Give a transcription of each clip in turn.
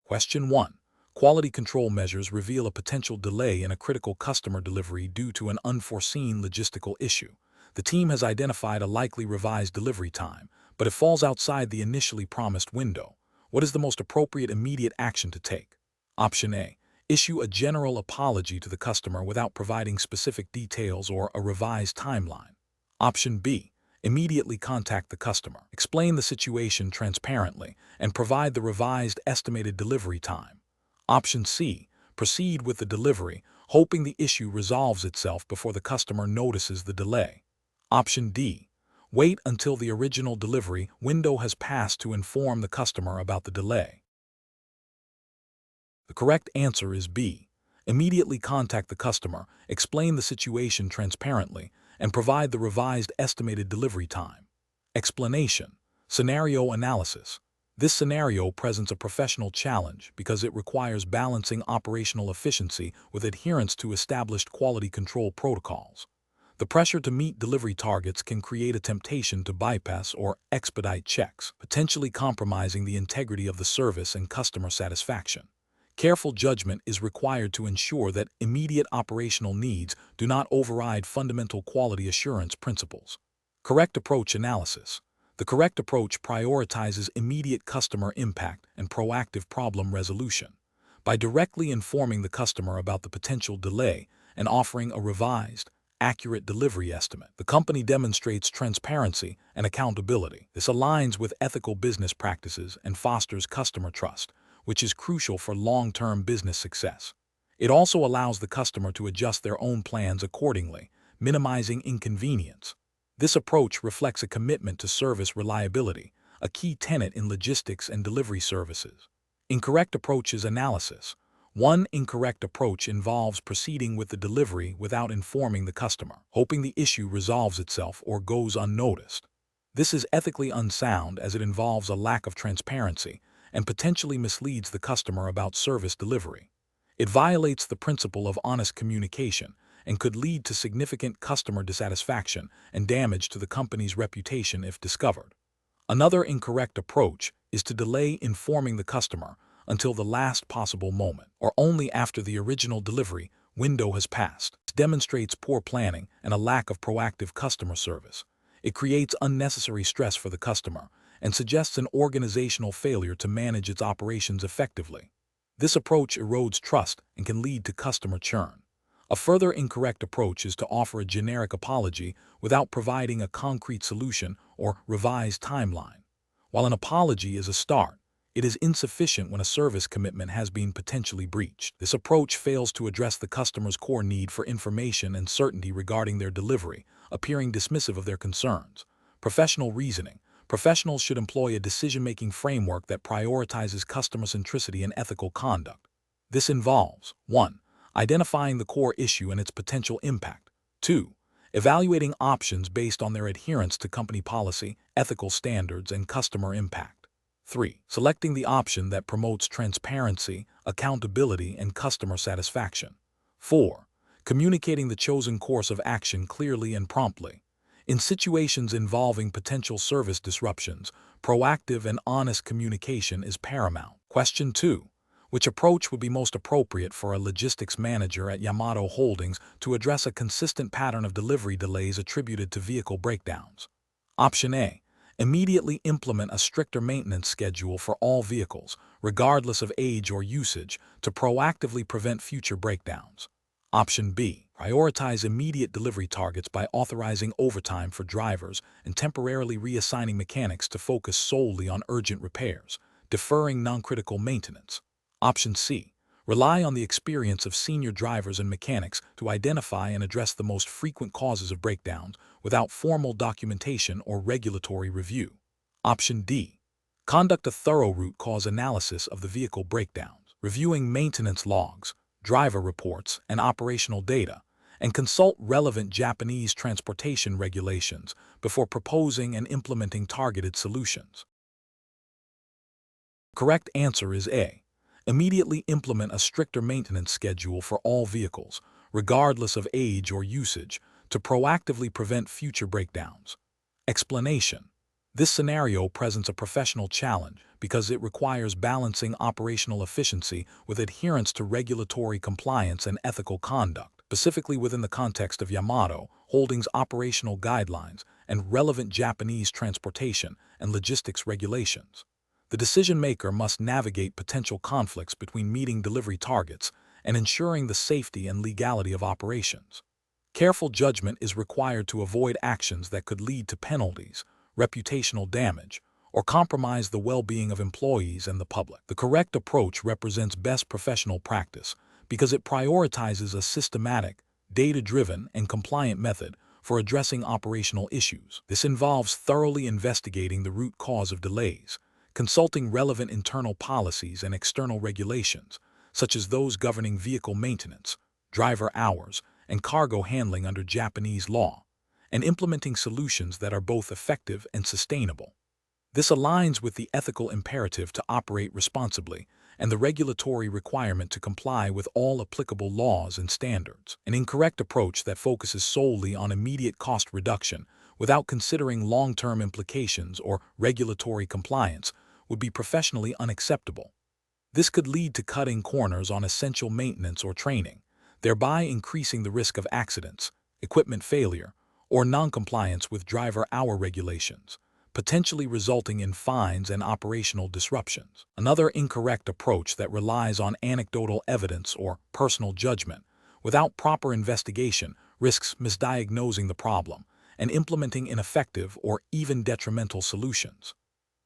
Question 1. Quality control measures reveal a potential delay in a critical customer delivery due to an unforeseen logistical issue. The team has identified a likely revised delivery time, but it falls outside the initially promised window. What is the most appropriate immediate action to take? Option A. Issue a general apology to the customer without providing specific details or a revised timeline. Option B. Immediately contact the customer. Explain the situation transparently and provide the revised estimated delivery time. Option C. Proceed with the delivery, hoping the issue resolves itself before the customer notices the delay. Option D. Wait until the original delivery window has passed to inform the customer about the delay. The correct answer is B. Immediately contact the customer, explain the situation transparently, and provide the revised estimated delivery time. Explanation. Scenario analysis. This scenario presents a professional challenge because it requires balancing operational efficiency with adherence to established quality control protocols. The pressure to meet delivery targets can create a temptation to bypass or expedite checks, potentially compromising the integrity of the service and customer satisfaction. Careful judgment is required to ensure that immediate operational needs do not override fundamental quality assurance principles. Correct approach analysis. The correct approach prioritizes immediate customer impact and proactive problem resolution. By directly informing the customer about the potential delay and offering a revised, accurate delivery estimate, the company demonstrates transparency and accountability. This aligns with ethical business practices and fosters customer trust, which is crucial for long-term business success. It also allows the customer to adjust their own plans accordingly, minimizing inconvenience. This approach reflects a commitment to service reliability, a key tenet in logistics and delivery services. Incorrect approaches analysis. One incorrect approach involves proceeding with the delivery without informing the customer, hoping the issue resolves itself or goes unnoticed. This is ethically unsound as it involves a lack of transparency and potentially misleads the customer about service delivery. It violates the principle of honest communication and could lead to significant customer dissatisfaction and damage to the company's reputation if discovered. Another incorrect approach is to delay informing the customer until the last possible moment, or only after the original delivery window has passed. This demonstrates poor planning and a lack of proactive customer service. It creates unnecessary stress for the customer and suggests an organizational failure to manage its operations effectively. This approach erodes trust and can lead to customer churn. A further incorrect approach is to offer a generic apology without providing a concrete solution or revised timeline. While an apology is a start, it is insufficient when a service commitment has been potentially breached. This approach fails to address the customer's core need for information and certainty regarding their delivery, appearing dismissive of their concerns. Professional reasoning. Professionals should employ a decision-making framework that prioritizes customer centricity and ethical conduct. This involves 1. Identifying the core issue and its potential impact. 2. Evaluating options based on their adherence to company policy, ethical standards, and customer impact. 3. Selecting the option that promotes transparency, accountability, and customer satisfaction. 4. Communicating the chosen course of action clearly and promptly. In situations involving potential service disruptions, proactive and honest communication is paramount. Question 2. Which approach would be most appropriate for a logistics manager at Yamato Holdings to address a consistent pattern of delivery delays attributed to vehicle breakdowns? Option A. Immediately implement a stricter maintenance schedule for all vehicles, regardless of age or usage, to proactively prevent future breakdowns. Option B. Prioritize immediate delivery targets by authorizing overtime for drivers and temporarily reassigning mechanics to focus solely on urgent repairs, deferring non-critical maintenance. Option C. Rely on the experience of senior drivers and mechanics to identify and address the most frequent causes of breakdowns without formal documentation or regulatory review. Option D. Conduct a thorough root cause analysis of the vehicle breakdowns, reviewing maintenance logs, driver reports, and operational data, and consult relevant Japanese transportation regulations before proposing and implementing targeted solutions. The correct answer is A. Immediately implement a stricter maintenance schedule for all vehicles, regardless of age or usage, to proactively prevent future breakdowns. Explanation. This scenario presents a professional challenge because it requires balancing operational efficiency with adherence to regulatory compliance and ethical conduct, specifically within the context of Yamato Holdings' operational guidelines and relevant Japanese transportation and logistics regulations. The decision-maker must navigate potential conflicts between meeting delivery targets and ensuring the safety and legality of operations. Careful judgment is required to avoid actions that could lead to penalties, reputational damage, or compromise the well-being of employees and the public. The correct approach represents best professional practice because it prioritizes a systematic, data-driven, and compliant method for addressing operational issues. This involves thoroughly investigating the root cause of delays, consulting relevant internal policies and external regulations, such as those governing vehicle maintenance, driver hours, and cargo handling under Japanese law, and implementing solutions that are both effective and sustainable. This aligns with the ethical imperative to operate responsibly and the regulatory requirement to comply with all applicable laws and standards. An incorrect approach that focuses solely on immediate cost reduction without considering long-term implications or regulatory compliance would be professionally unacceptable. This could lead to cutting corners on essential maintenance or training, thereby increasing the risk of accidents, equipment failure, or non-compliance with driver hour regulations, potentially resulting in fines and operational disruptions. Another incorrect approach that relies on anecdotal evidence or personal judgment without proper investigation risks misdiagnosing the problem and implementing ineffective or even detrimental solutions.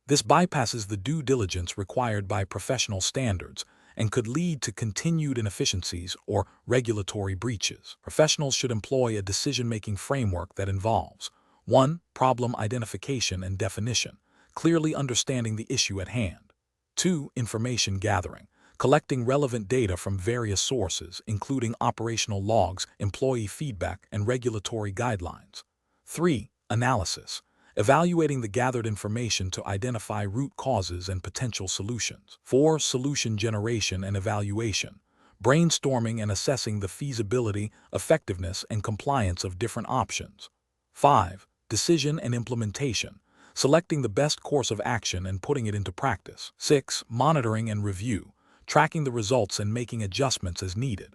This bypasses the due diligence required by professional standards and could lead to continued inefficiencies or regulatory breaches. Professionals should employ a decision-making framework that involves 1. Problem identification and definition, clearly understanding the issue at hand. 2. Information gathering, collecting relevant data from various sources, including operational logs, employee feedback, and regulatory guidelines. 3. Analysis, evaluating the gathered information to identify root causes and potential solutions. 4. Solution generation and evaluation, brainstorming and assessing the feasibility, effectiveness, and compliance of different options. 5. Decision and implementation, selecting the best course of action and putting it into practice. 6. Monitoring and review, tracking the results and making adjustments as needed.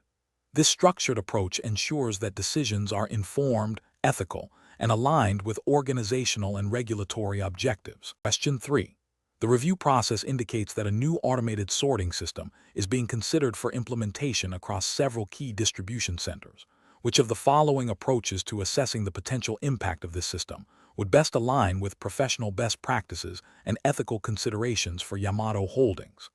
This structured approach ensures that decisions are informed, ethical, and aligned with organizational and regulatory objectives. Question 3. The review process indicates that a new automated sorting system is being considered for implementation across several key distribution centers. Which of the following approaches to assessing the potential impact of this system would best align with professional best practices and ethical considerations for Yamato Holdings?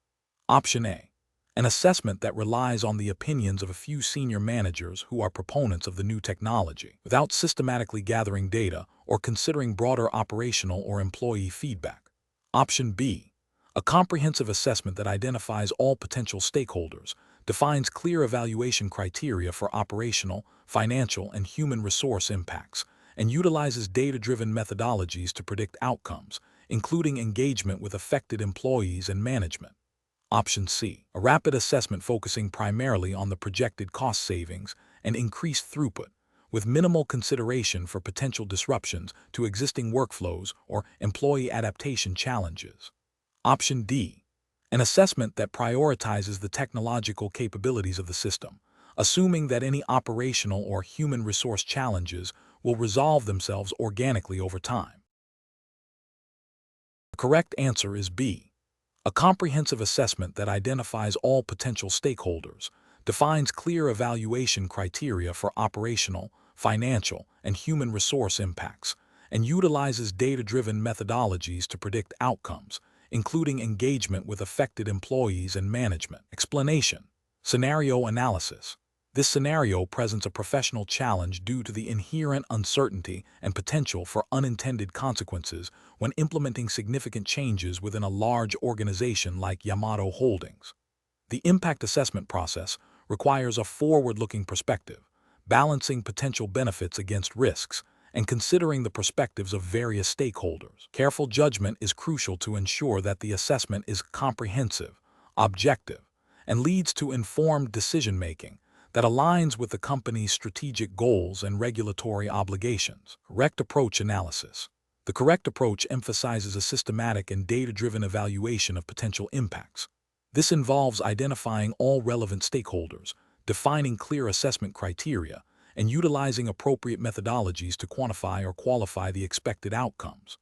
Option A. An assessment that relies on the opinions of a few senior managers who are proponents of the new technology, without systematically gathering data or considering broader operational or employee feedback. Option B. A comprehensive assessment that identifies all potential stakeholders, defines clear evaluation criteria for operational, financial, and human resource impacts, and utilizes data-driven methodologies to predict outcomes, including engagement with affected employees and management. Option C. A rapid assessment focusing primarily on the projected cost savings and increased throughput, with minimal consideration for potential disruptions to existing workflows or employee adaptation challenges. Option D. An assessment that prioritizes the technological capabilities of the system, assuming that any operational or human resource challenges will resolve themselves organically over time. The correct answer is B. A comprehensive assessment that identifies all potential stakeholders, defines clear evaluation criteria for operational, financial, and human resource impacts, and utilizes data-driven methodologies to predict outcomes, including engagement with affected employees and management. Explanation. Scenario analysis. This scenario presents a professional challenge due to the inherent uncertainty and potential for unintended consequences when implementing significant changes within a large organization like Yamato Holdings. The impact assessment process requires a forward-looking perspective, balancing potential benefits against risks, and considering the perspectives of various stakeholders. Careful judgment is crucial to ensure that the assessment is comprehensive, objective, and leads to informed decision-making that aligns with the company's strategic goals and regulatory obligations. Correct approach analysis. The correct approach emphasizes a systematic and data-driven evaluation of potential impacts. This involves identifying all relevant stakeholders, defining clear assessment criteria, and utilizing appropriate methodologies to quantify or qualify the expected outcomes.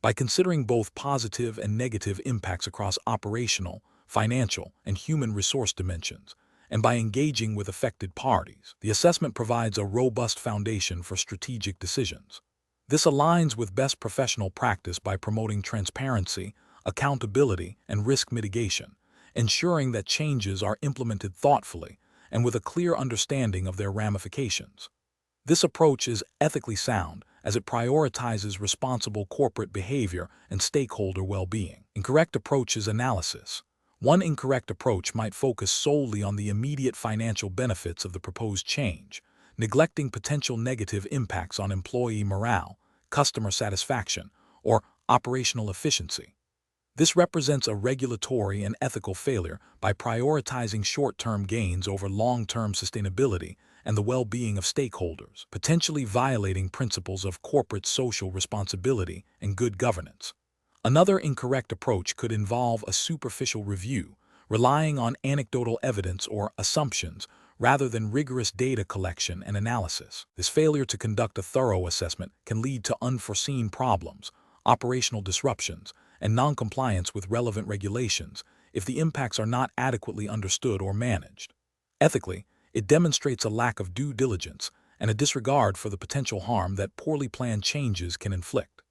By considering both positive and negative impacts across operational, financial, and human resource dimensions, and by engaging with affected parties, the assessment provides a robust foundation for strategic decisions. This aligns with best professional practice by promoting transparency, accountability, and risk mitigation, ensuring that changes are implemented thoughtfully and with a clear understanding of their ramifications. This approach is ethically sound as it prioritizes responsible corporate behavior and stakeholder well-being. Incorrect approaches analysis. One incorrect approach might focus solely on the immediate financial benefits of the proposed change, neglecting potential negative impacts on employee morale, customer satisfaction, or operational efficiency. This represents a regulatory and ethical failure by prioritizing short-term gains over long-term sustainability and the well-being of stakeholders, potentially violating principles of corporate social responsibility and good governance. Another incorrect approach could involve a superficial review, relying on anecdotal evidence or assumptions rather than rigorous data collection and analysis. This failure to conduct a thorough assessment can lead to unforeseen problems, operational disruptions, and non-compliance with relevant regulations if the impacts are not adequately understood or managed. Ethically, it demonstrates a lack of due diligence and a disregard for the potential harm that poorly planned changes can inflict.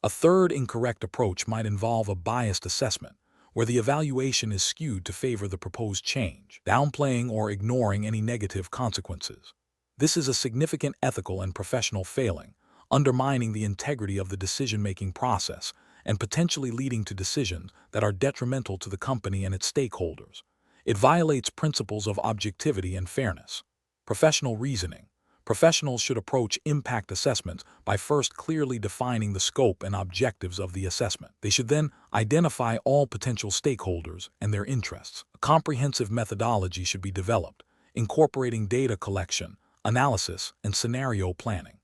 A third incorrect approach might involve a biased assessment, where the evaluation is skewed to favor the proposed change, downplaying or ignoring any negative consequences. This is a significant ethical and professional failing, undermining the integrity of the decision-making process and potentially leading to decisions that are detrimental to the company and its stakeholders. It violates principles of objectivity and fairness. Professional reasoning. Professionals should approach impact assessments by first clearly defining the scope and objectives of the assessment. They should then identify all potential stakeholders and their interests. A comprehensive methodology should be developed, incorporating data collection, analysis, and scenario planning.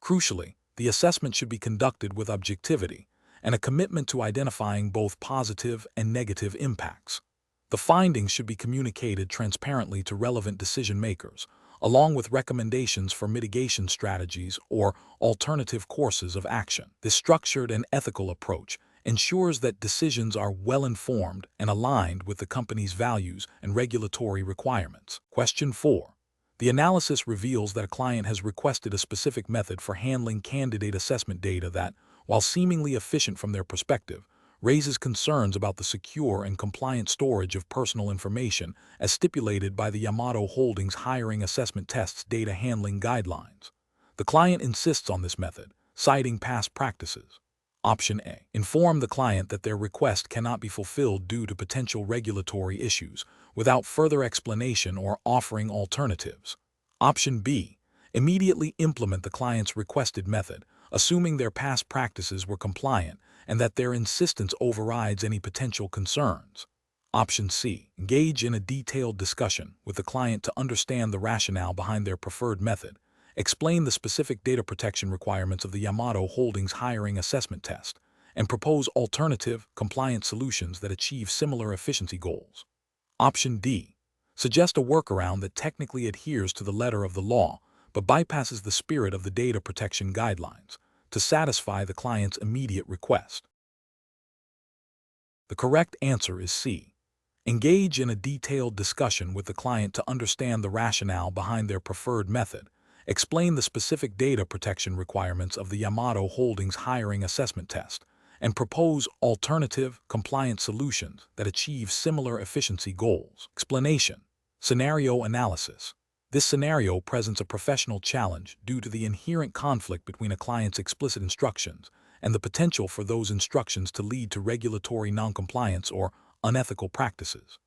Crucially, the assessment should be conducted with objectivity and a commitment to identifying both positive and negative impacts. The findings should be communicated transparently to relevant decision-makers, along with recommendations for mitigation strategies or alternative courses of action. This structured and ethical approach ensures that decisions are well-informed and aligned with the company's values and regulatory requirements. Question 4. The analysis reveals that a client has requested a specific method for handling candidate assessment data that, while seemingly efficient from their perspective, raises concerns about the secure and compliant storage of personal information as stipulated by the Yamato Holdings Hiring Assessment Tests Data Handling Guidelines. The client insists on this method, citing past practices. Option A. Inform the client that their request cannot be fulfilled due to potential regulatory issues, without further explanation or offering alternatives. Option B. Immediately implement the client's requested method, assuming their past practices were compliant and that their insistence overrides any potential concerns. Option C. Engage in a detailed discussion with the client to understand the rationale behind their preferred method. Explain the specific data protection requirements of the Yamato Holdings Hiring Assessment Test, and propose alternative, compliant solutions that achieve similar efficiency goals. Option D. Suggest a workaround that technically adheres to the letter of the law, but bypasses the spirit of the data protection guidelines to satisfy the client's immediate request. The correct answer is C. Engage in a detailed discussion with the client to understand the rationale behind their preferred method. Explain the specific data protection requirements of the Yamato Holdings Hiring Assessment Test, and propose alternative, compliant solutions that achieve similar efficiency goals. Explanation. Scenario analysis. This scenario presents a professional challenge due to the inherent conflict between a client's explicit instructions and the potential for those instructions to lead to regulatory noncompliance or unethical practices.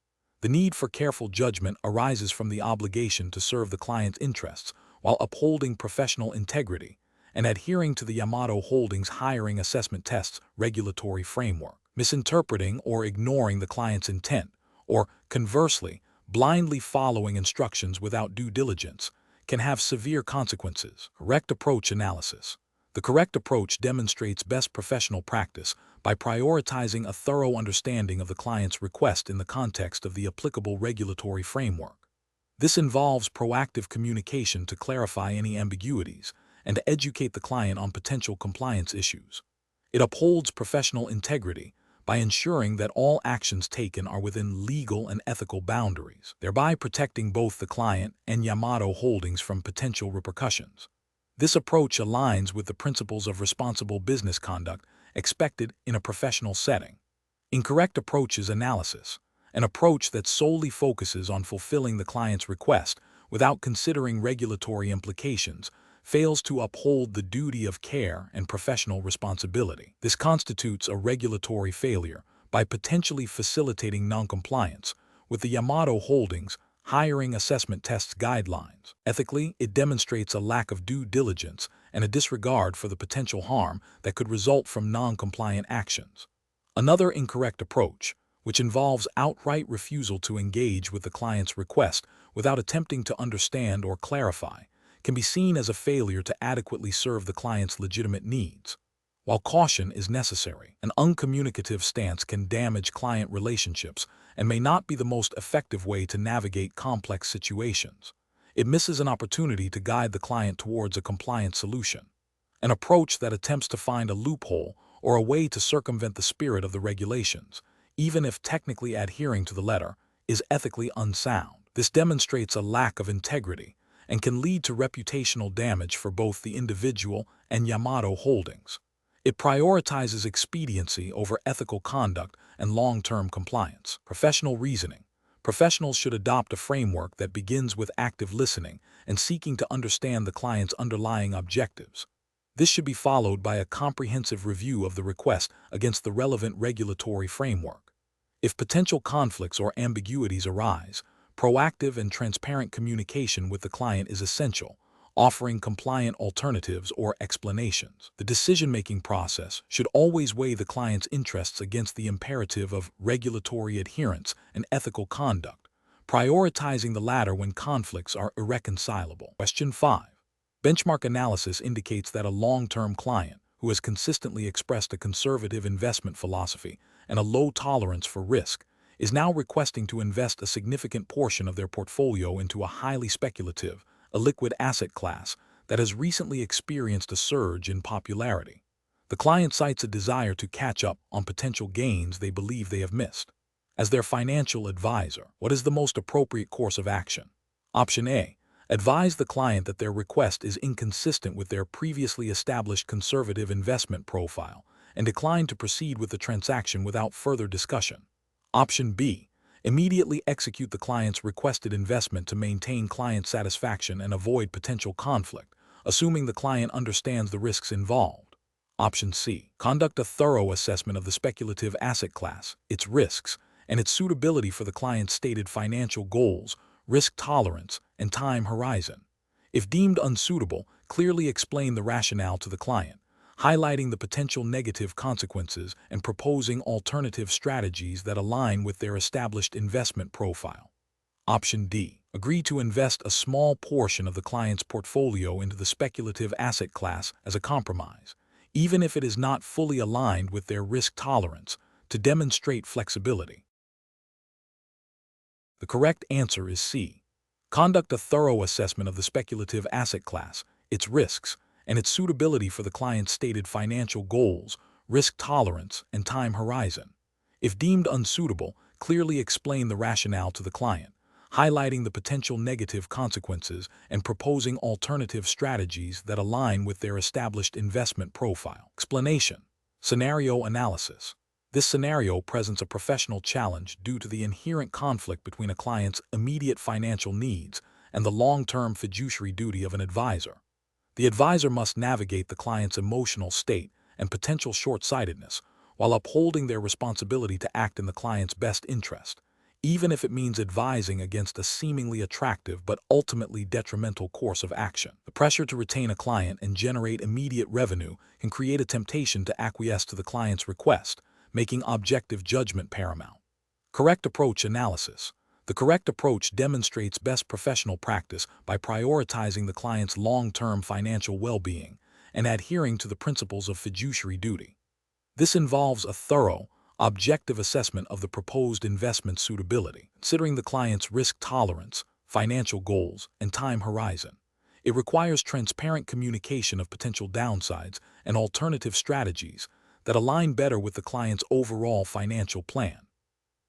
The need for careful judgment arises from the obligation to serve the client's interests while upholding professional integrity and adhering to the Yamato Holdings Hiring Assessment Test's regulatory framework. Misinterpreting or ignoring the client's intent, or conversely, blindly following instructions without due diligence, can have severe consequences. Correct approach analysis. The correct approach demonstrates best professional practice by prioritizing a thorough understanding of the client's request in the context of the applicable regulatory framework. This involves proactive communication to clarify any ambiguities and to educate the client on potential compliance issues. It upholds professional integrity by ensuring that all actions taken are within legal and ethical boundaries, thereby protecting both the client and Yamato Holdings from potential repercussions. This approach aligns with the principles of responsible business conduct expected in a professional setting. Incorrect approaches analysis, an approach that solely focuses on fulfilling the client's request without considering regulatory implications, fails to uphold the duty of care and professional responsibility. This constitutes a regulatory failure by potentially facilitating noncompliance with the Yamato Holdings hiring assessment tests guidelines. Ethically, it demonstrates a lack of due diligence and a disregard for the potential harm that could result from non-compliant actions. Another incorrect approach, which involves outright refusal to engage with the client's request without attempting to understand or clarify, can be seen as a failure to adequately serve the client's legitimate needs. While caution is necessary, an uncommunicative stance can damage client relationships and may not be the most effective way to navigate complex situations. It misses an opportunity to guide the client towards a compliant solution. An approach that attempts to find a loophole or a way to circumvent the spirit of the regulations, even if technically adhering to the letter, is ethically unsound. This demonstrates a lack of integrity and can lead to reputational damage for both the individual and Yamato Holdings. It prioritizes expediency over ethical conduct and long-term compliance. Professional reasoning. Professionals should adopt a framework that begins with active listening and seeking to understand the client's underlying objectives. This should be followed by a comprehensive review of the request against the relevant regulatory framework. If potential conflicts or ambiguities arise, proactive and transparent communication with the client is essential, offering compliant alternatives or explanations. The decision-making process should always weigh the client's interests against the imperative of regulatory adherence and ethical conduct, prioritizing the latter when conflicts are irreconcilable. Question 5. Benchmark analysis indicates that a long-term client who has consistently expressed a conservative investment philosophy and a low tolerance for risk is now requesting to invest a significant portion of their portfolio into a highly speculative, illiquid asset class that has recently experienced a surge in popularity. The client cites a desire to catch up on potential gains they believe they have missed. As their financial advisor, what is the most appropriate course of action? Option A. Advise the client that their request is inconsistent with their previously established conservative investment profile and decline to proceed with the transaction without further discussion. Option B. Immediately execute the client's requested investment to maintain client satisfaction and avoid potential conflict, assuming the client understands the risks involved. Option C. Conduct a thorough assessment of the speculative asset class, its risks, and its suitability for the client's stated financial goals, risk tolerance, and time horizon. If deemed unsuitable, clearly explain the rationale to the client, highlighting the potential negative consequences and proposing alternative strategies that align with their established investment profile. Option D. Agree to invest a small portion of the client's portfolio into the speculative asset class as a compromise, even if it is not fully aligned with their risk tolerance, to demonstrate flexibility. The correct answer is C. Conduct a thorough assessment of the speculative asset class, its risks, and its suitability for the client's stated financial goals, risk tolerance, and time horizon. If deemed unsuitable, clearly explain the rationale to the client, highlighting the potential negative consequences and proposing alternative strategies that align with their established investment profile. Explanation. Scenario analysis. This scenario presents a professional challenge due to the inherent conflict between a client's immediate financial needs and the long-term fiduciary duty of an advisor. The advisor must navigate the client's emotional state and potential short-sightedness while upholding their responsibility to act in the client's best interest, even if it means advising against a seemingly attractive but ultimately detrimental course of action. The pressure to retain a client and generate immediate revenue can create a temptation to acquiesce to the client's request, making objective judgment paramount. Correct approach analysis. The correct approach demonstrates best professional practice by prioritizing the client's long-term financial well-being and adhering to the principles of fiduciary duty. This involves a thorough, objective assessment of the proposed investment suitability, considering the client's risk tolerance, financial goals, and time horizon. It requires transparent communication of potential downsides and alternative strategies that align better with the client's overall financial plan.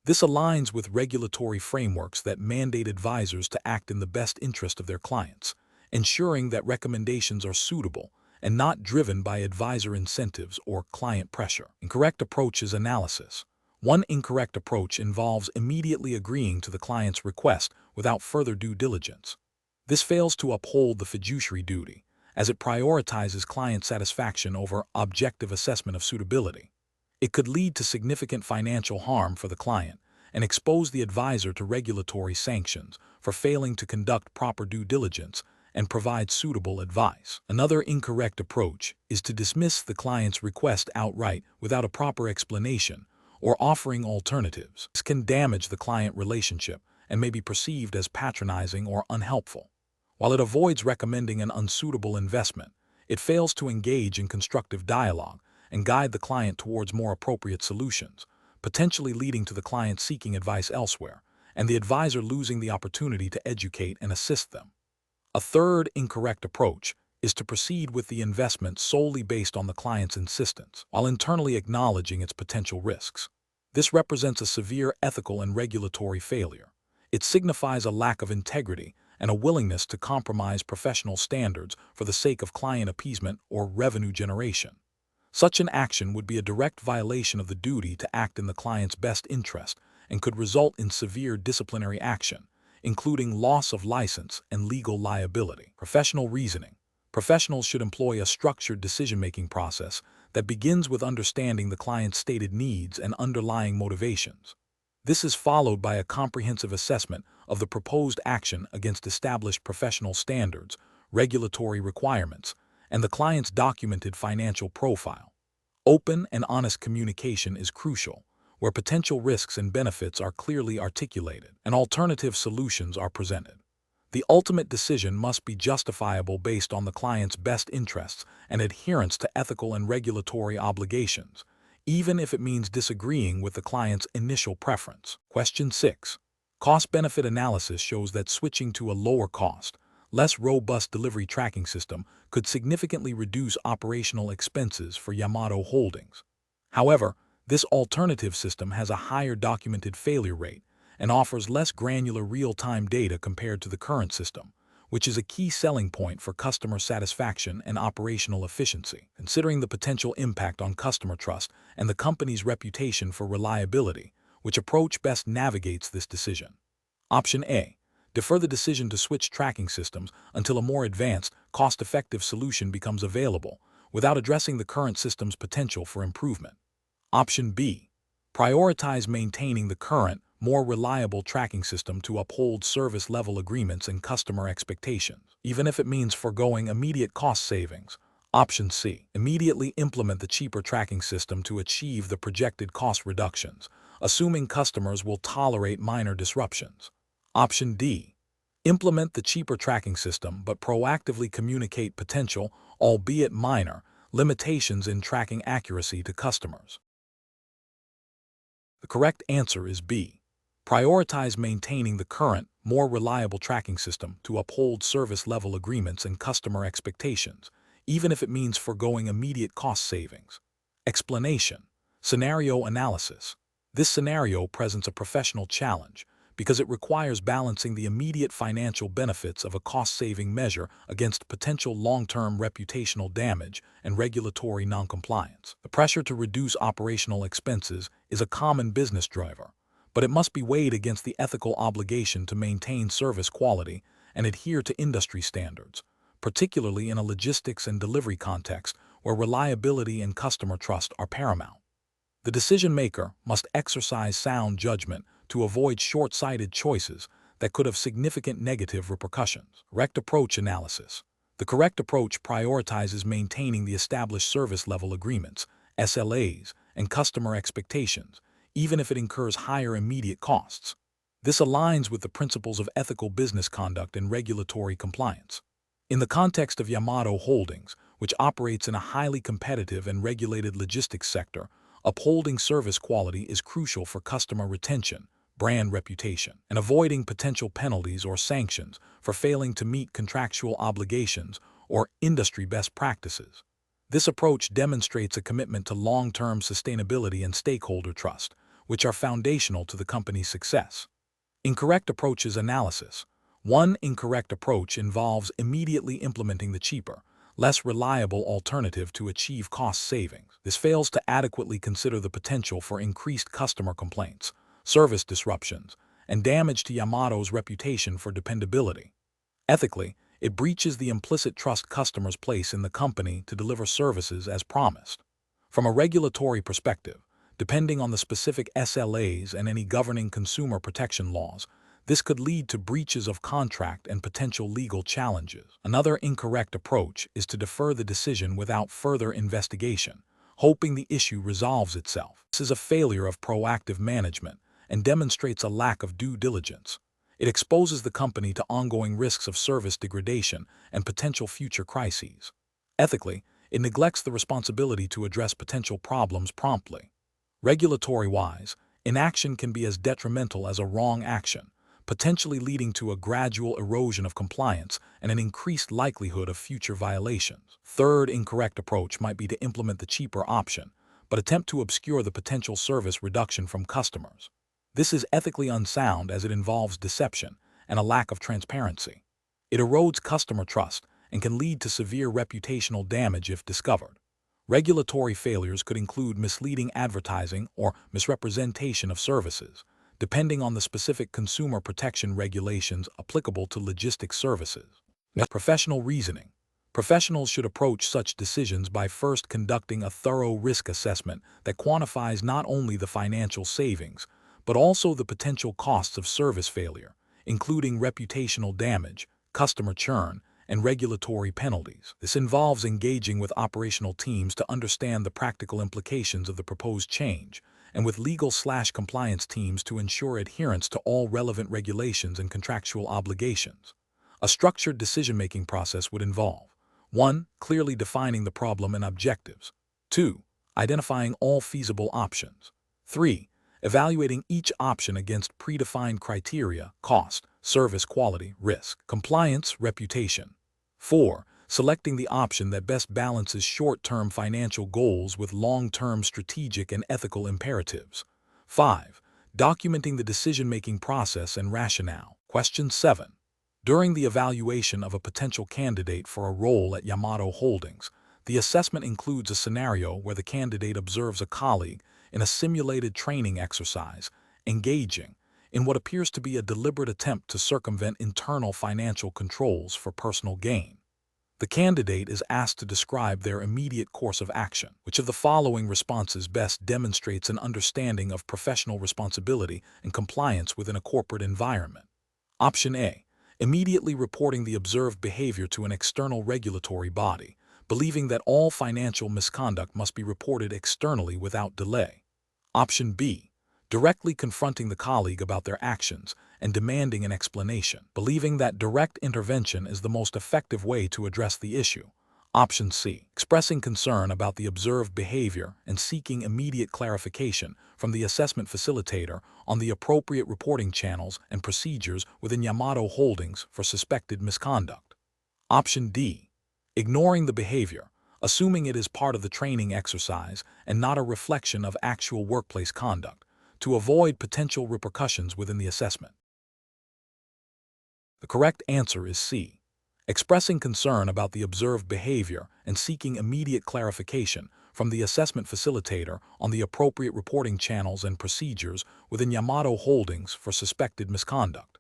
This aligns with regulatory frameworks that mandate advisors to act in the best interest of their clients, ensuring that recommendations are suitable and not driven by advisor incentives or client pressure. Incorrect approach is analysis. One incorrect approach involves immediately agreeing to the client's request without further due diligence. This fails to uphold the fiduciary duty, as it prioritizes client satisfaction over objective assessment of suitability. It could lead to significant financial harm for the client and expose the advisor to regulatory sanctions for failing to conduct proper due diligence and provide suitable advice. Another incorrect approach is to dismiss the client's request outright without a proper explanation or offering alternatives. This can damage the client relationship and may be perceived as patronizing or unhelpful. While it avoids recommending an unsuitable investment, it fails to engage in constructive dialogue and guide the client towards more appropriate solutions, potentially leading to the client seeking advice elsewhere and the advisor losing the opportunity to educate and assist them. A third incorrect approach is to proceed with the investment solely based on the client's insistence, while internally acknowledging its potential risks. This represents a severe ethical and regulatory failure. It signifies a lack of integrity and a willingness to compromise professional standards for the sake of client appeasement or revenue generation. Such an action would be a direct violation of the duty to act in the client's best interest and could result in severe disciplinary action, including loss of license and legal liability. Professional reasoning. Professionals should employ a structured decision-making process that begins with understanding the client's stated needs and underlying motivations. This is followed by a comprehensive assessment of the proposed action against established professional standards, regulatory requirements, and the client's documented financial profile. Open and honest communication is crucial, where potential risks and benefits are clearly articulated and alternative solutions are presented. The ultimate decision must be justifiable based on the client's best interests and adherence to ethical and regulatory obligations, even if it means disagreeing with the client's initial preference. Question 6. Cost-benefit analysis shows that switching to a lower-cost, less robust delivery tracking system could significantly reduce operational expenses for Yamato Holdings. However, this alternative system has a higher documented failure rate and offers less granular real-time data compared to the current system, which is a key selling point for customer satisfaction and operational efficiency. Considering the potential impact on customer trust and the company's reputation for reliability, which approach best navigates this decision? Option A. Defer the decision to switch tracking systems until a more advanced, cost-effective solution becomes available, without addressing the current system's potential for improvement. Option B. Prioritize maintaining the current, more reliable tracking system to uphold service-level agreements and customer expectations, even if it means foregoing immediate cost savings. Option C. Immediately implement the cheaper tracking system to achieve the projected cost reductions, assuming customers will tolerate minor disruptions. Option D. Implement the cheaper tracking system but proactively communicate potential, albeit minor, limitations in tracking accuracy to customers. The correct answer is B. Prioritize maintaining the current, more reliable tracking system to uphold service-level agreements and customer expectations, even if it means foregoing immediate cost savings. Explanation. Scenario analysis. This scenario presents a professional challenge because it requires balancing the immediate financial benefits of a cost-saving measure against potential long-term reputational damage and regulatory noncompliance. The pressure to reduce operational expenses is a common business driver, but it must be weighed against the ethical obligation to maintain service quality and adhere to industry standards, particularly in a logistics and delivery context where reliability and customer trust are paramount. The decision-maker must exercise sound judgment to avoid short-sighted choices that could have significant negative repercussions. Correct approach analysis. The correct approach prioritizes maintaining the established service-level agreements, SLAs, and customer expectations, even if it incurs higher immediate costs. This aligns with the principles of ethical business conduct and regulatory compliance. In the context of Yamato Holdings, which operates in a highly competitive and regulated logistics sector, upholding service quality is crucial for customer retention, brand reputation, and avoiding potential penalties or sanctions for failing to meet contractual obligations or industry best practices. This approach demonstrates a commitment to long-term sustainability and stakeholder trust, which are foundational to the company's success. Incorrect approaches analysis. One incorrect approach involves immediately implementing the cheaper, less reliable alternative to achieve cost savings. This fails to adequately consider the potential for increased customer complaints, service disruptions, and damage to Yamato's reputation for dependability. Ethically, it breaches the implicit trust customers place in the company to deliver services as promised. From a regulatory perspective, depending on the specific SLAs and any governing consumer protection laws, this could lead to breaches of contract and potential legal challenges. Another incorrect approach is to defer the decision without further investigation, hoping the issue resolves itself. This is a failure of proactive management and demonstrates a lack of due diligence. It exposes the company to ongoing risks of service degradation and potential future crises. Ethically, it neglects the responsibility to address potential problems promptly. Regulatory-wise, inaction can be as detrimental as a wrong action, potentially leading to a gradual erosion of compliance and an increased likelihood of future violations. Third incorrect approach might be to implement the cheaper option, but attempt to obscure the potential service reduction from customers. This is ethically unsound as it involves deception and a lack of transparency. It erodes customer trust and can lead to severe reputational damage if discovered. Regulatory failures could include misleading advertising or misrepresentation of services, depending on the specific consumer protection regulations applicable to logistics services. Professional reasoning. Professionals should approach such decisions by first conducting a thorough risk assessment that quantifies not only the financial savings, but also the potential costs of service failure, including reputational damage, customer churn, and regulatory penalties. This involves engaging with operational teams to understand the practical implications of the proposed change, and with legal/compliance teams to ensure adherence to all relevant regulations and contractual obligations. A structured decision-making process would involve 1. Clearly defining the problem and objectives. 2. Identifying all feasible options. 3. Evaluating each option against predefined criteria: cost, service quality, risk, compliance, reputation. 4. Selecting the option that best balances short-term financial goals with long-term strategic and ethical imperatives. 5. Documenting the decision-making process and rationale. Question 7. During the evaluation of a potential candidate for a role at Yamato Holdings, the assessment includes a scenario where the candidate observes a colleague in a simulated training exercise, engaging in what appears to be a deliberate attempt to circumvent internal financial controls for personal gain. The candidate is asked to describe their immediate course of action. Which of the following responses best demonstrates an understanding of professional responsibility and compliance within a corporate environment? Option A. Immediately reporting the observed behavior to an external regulatory body, believing that all financial misconduct must be reported externally without delay. Option B. Directly confronting the colleague about their actions and demanding an explanation, believing that direct intervention is the most effective way to address the issue. Option C. Expressing concern about the observed behavior and seeking immediate clarification from the assessment facilitator on the appropriate reporting channels and procedures within Yamato Holdings for suspected misconduct. Option D. Ignoring the behavior, assuming it is part of the training exercise and not a reflection of actual workplace conduct, to avoid potential repercussions within the assessment. The correct answer is C. Expressing concern about the observed behavior and seeking immediate clarification from the assessment facilitator on the appropriate reporting channels and procedures within Yamato Holdings for suspected misconduct.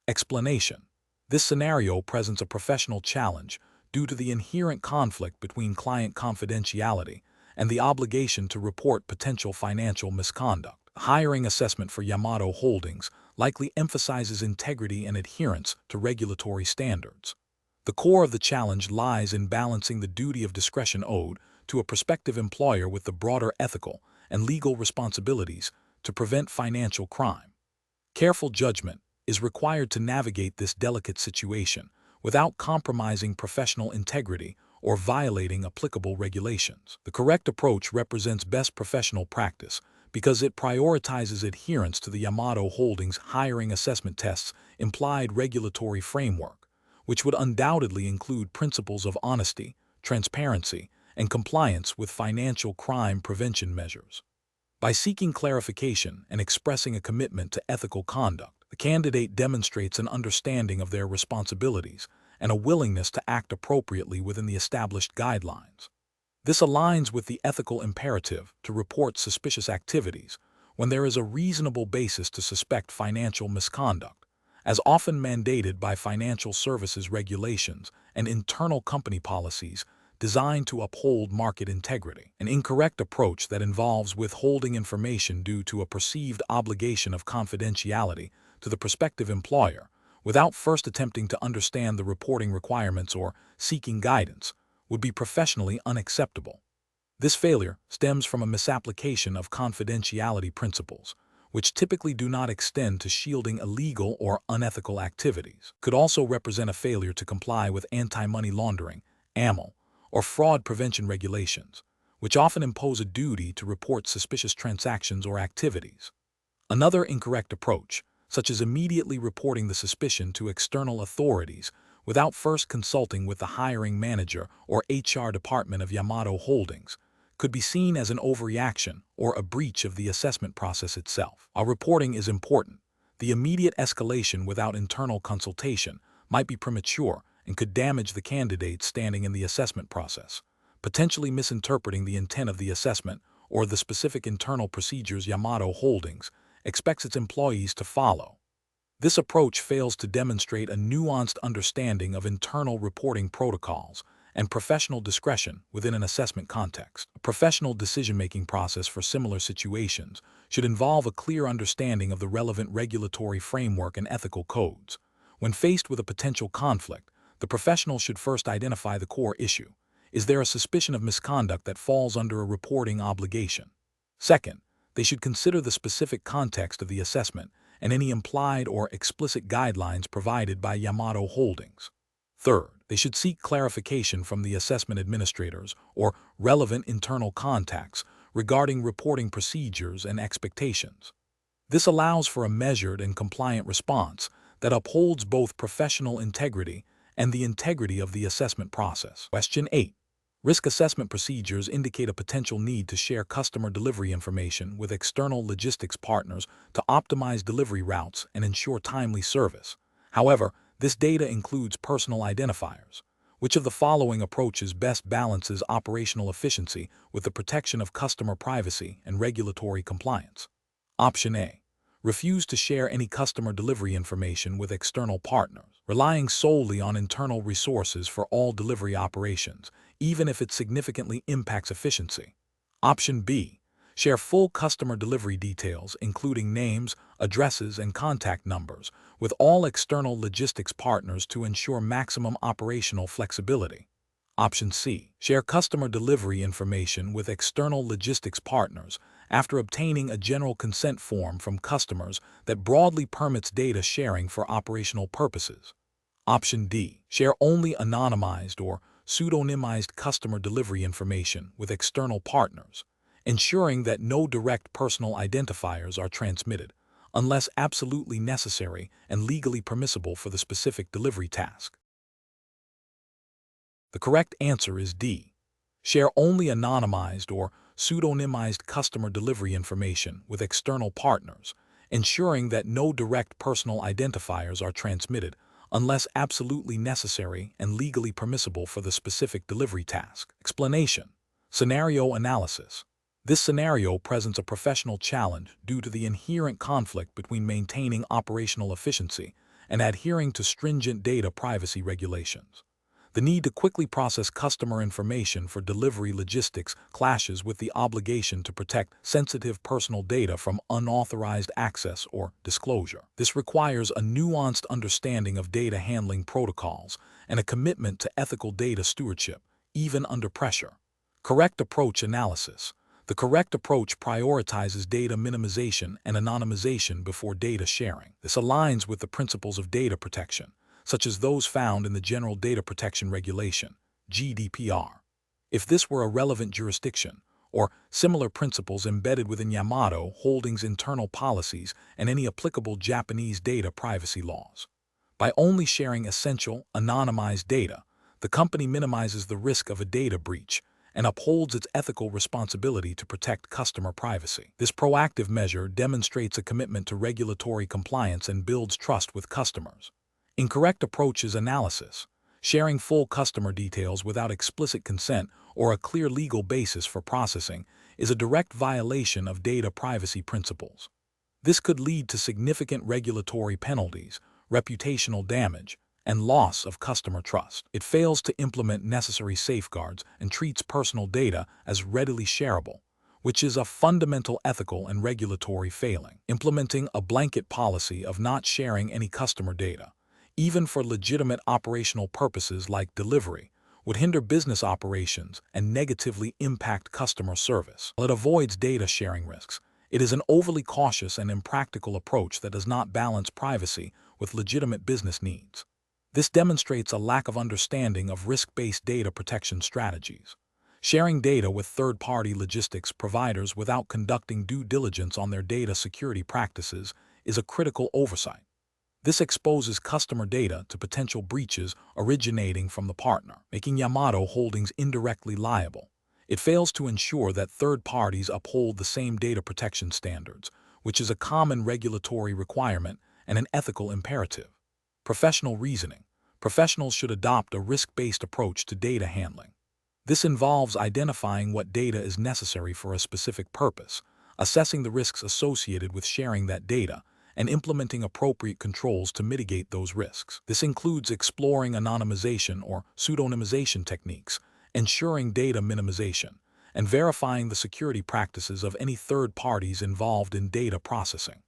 Explanation. This scenario presents a professional challenge due to the inherent conflict between client confidentiality and the obligation to report potential financial misconduct. Hiring assessment for Yamato Holdings likely emphasizes integrity and adherence to regulatory standards. The core of the challenge lies in balancing the duty of discretion owed to a prospective employer with the broader ethical and legal responsibilities to prevent financial crime. Careful judgment is required to navigate this delicate situation without compromising professional integrity or violating applicable regulations. The correct approach represents best professional practice because it prioritizes adherence to the Yamato Holdings hiring assessment tests implied regulatory framework, which would undoubtedly include principles of honesty, transparency, and compliance with financial crime prevention measures. By seeking clarification and expressing a commitment to ethical conduct, the candidate demonstrates an understanding of their responsibilities and a willingness to act appropriately within the established guidelines. This aligns with the ethical imperative to report suspicious activities when there is a reasonable basis to suspect financial misconduct, as often mandated by financial services regulations and internal company policies designed to uphold market integrity. An incorrect approach that involves withholding information due to a perceived obligation of confidentiality to the prospective employer without first attempting to understand the reporting requirements or seeking guidance would be professionally unacceptable. This failure stems from a misapplication of confidentiality principles, which typically do not extend to shielding illegal or unethical activities. Could also represent a failure to comply with anti-money laundering, AML, or fraud prevention regulations, which often impose a duty to report suspicious transactions or activities. Another incorrect approach, such as immediately reporting the suspicion to external authorities without first consulting with the hiring manager or HR department of Yamato Holdings, could be seen as an overreaction or a breach of the assessment process itself. While reporting is important, the immediate escalation without internal consultation might be premature and could damage the candidate's standing in the assessment process, potentially misinterpreting the intent of the assessment or the specific internal procedures Yamato Holdings expects its employees to follow. This approach fails to demonstrate a nuanced understanding of internal reporting protocols and professional discretion within an assessment context. A professional decision-making process for similar situations should involve a clear understanding of the relevant regulatory framework and ethical codes. When faced with a potential conflict, the professional should first identify the core issue. Is there a suspicion of misconduct that falls under a reporting obligation? Second, they should consider the specific context of the assessment and any implied or explicit guidelines provided by Yamato Holdings. Third, they should seek clarification from the assessment administrators or relevant internal contacts regarding reporting procedures and expectations. This allows for a measured and compliant response that upholds both professional integrity and the integrity of the assessment process. Question 8. Risk assessment procedures indicate a potential need to share customer delivery information with external logistics partners to optimize delivery routes and ensure timely service. However, this data includes personal identifiers. Which of the following approaches best balances operational efficiency with the protection of customer privacy and regulatory compliance? Option A. Refuse to share any customer delivery information with external partners, relying solely on internal resources for all delivery operations, even if it significantly impacts efficiency. Option B. Share full customer delivery details, including names, addresses, and contact numbers, with all external logistics partners to ensure maximum operational flexibility. Option C. Share customer delivery information with external logistics partners after obtaining a general consent form from customers that broadly permits data sharing for operational purposes. Option D. Share only anonymized or pseudonymized customer delivery information with external partners, ensuring that no direct personal identifiers are transmitted, unless absolutely necessary and legally permissible for the specific delivery task. The correct answer is D. Share only anonymized or pseudonymized customer delivery information with external partners, ensuring that no direct personal identifiers are transmitted unless absolutely necessary and legally permissible for the specific delivery task. Explanation. Scenario analysis. This scenario presents a professional challenge due to the inherent conflict between maintaining operational efficiency and adhering to stringent data privacy regulations. The need to quickly process customer information for delivery logistics clashes with the obligation to protect sensitive personal data from unauthorized access or disclosure. This requires a nuanced understanding of data handling protocols and a commitment to ethical data stewardship, even under pressure. Correct approach analysis. The correct approach prioritizes data minimization and anonymization before data sharing. This aligns with the principles of data protection, such as those found in the General Data Protection Regulation, GDPR. If this were a relevant jurisdiction, or similar principles embedded within Yamato Holdings' internal policies and any applicable Japanese data privacy laws. By only sharing essential, anonymized data, the company minimizes the risk of a data breach and upholds its ethical responsibility to protect customer privacy. This proactive measure demonstrates a commitment to regulatory compliance and builds trust with customers. Incorrect approach is analysis. Sharing full customer details without explicit consent or a clear legal basis for processing is a direct violation of data privacy principles. This could lead to significant regulatory penalties, reputational damage, and loss of customer trust. It fails to implement necessary safeguards and treats personal data as readily shareable, which is a fundamental ethical and regulatory failing. Implementing a blanket policy of not sharing any customer data, even for legitimate operational purposes like delivery, would hinder business operations and negatively impact customer service. While it avoids data sharing risks, it is an overly cautious and impractical approach that does not balance privacy with legitimate business needs. This demonstrates a lack of understanding of risk-based data protection strategies. Sharing data with third-party logistics providers without conducting due diligence on their data security practices is a critical oversight. This exposes customer data to potential breaches originating from the partner, making Yamato Holdings indirectly liable. It fails to ensure that third parties uphold the same data protection standards, which is a common regulatory requirement and an ethical imperative. Professional reasoning. Professionals should adopt a risk-based approach to data handling. This involves identifying what data is necessary for a specific purpose, assessing the risks associated with sharing that data, and implementing appropriate controls to mitigate those risks. This includes exploring anonymization or pseudonymization techniques, ensuring data minimization, and verifying the security practices of any third parties involved in data processing.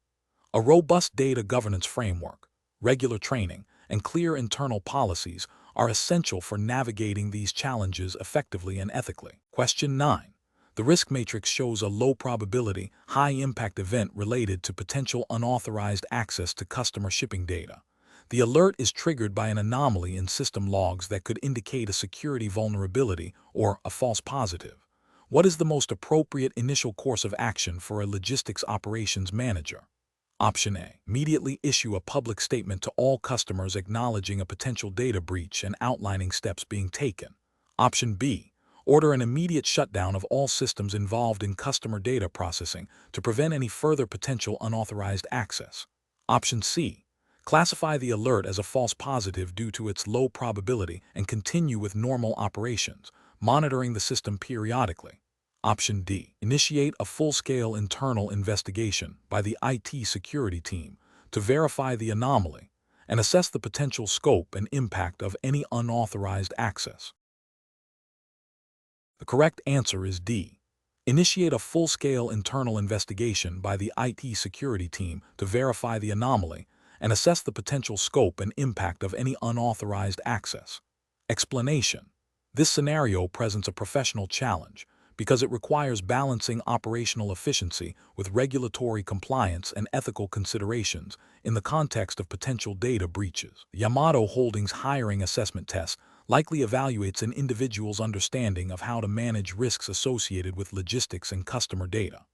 A robust data governance framework, regular training, and clear internal policies are essential for navigating these challenges effectively and ethically. Question 9. The risk matrix shows a low-probability, high-impact event related to potential unauthorized access to customer shipping data. The alert is triggered by an anomaly in system logs that could indicate a security vulnerability or a false positive. What is the most appropriate initial course of action for a logistics operations manager? Option A. Immediately issue a public statement to all customers acknowledging a potential data breach and outlining steps being taken. Option B. Order an immediate shutdown of all systems involved in customer data processing to prevent any further potential unauthorized access. Option C. Classify the alert as a false positive due to its low probability and continue with normal operations, monitoring the system periodically. Option D. Initiate a full-scale internal investigation by the IT security team to verify the anomaly and assess the potential scope and impact of any unauthorized access. The correct answer is D. Initiate a full-scale internal investigation by the IT security team to verify the anomaly and assess the potential scope and impact of any unauthorized access. Explanation. This scenario presents a professional challenge because it requires balancing operational efficiency with regulatory compliance and ethical considerations in the context of potential data breaches. Yamato Holdings' hiring assessment test likely evaluates an individual's understanding of how to manage risks associated with logistics and customer data.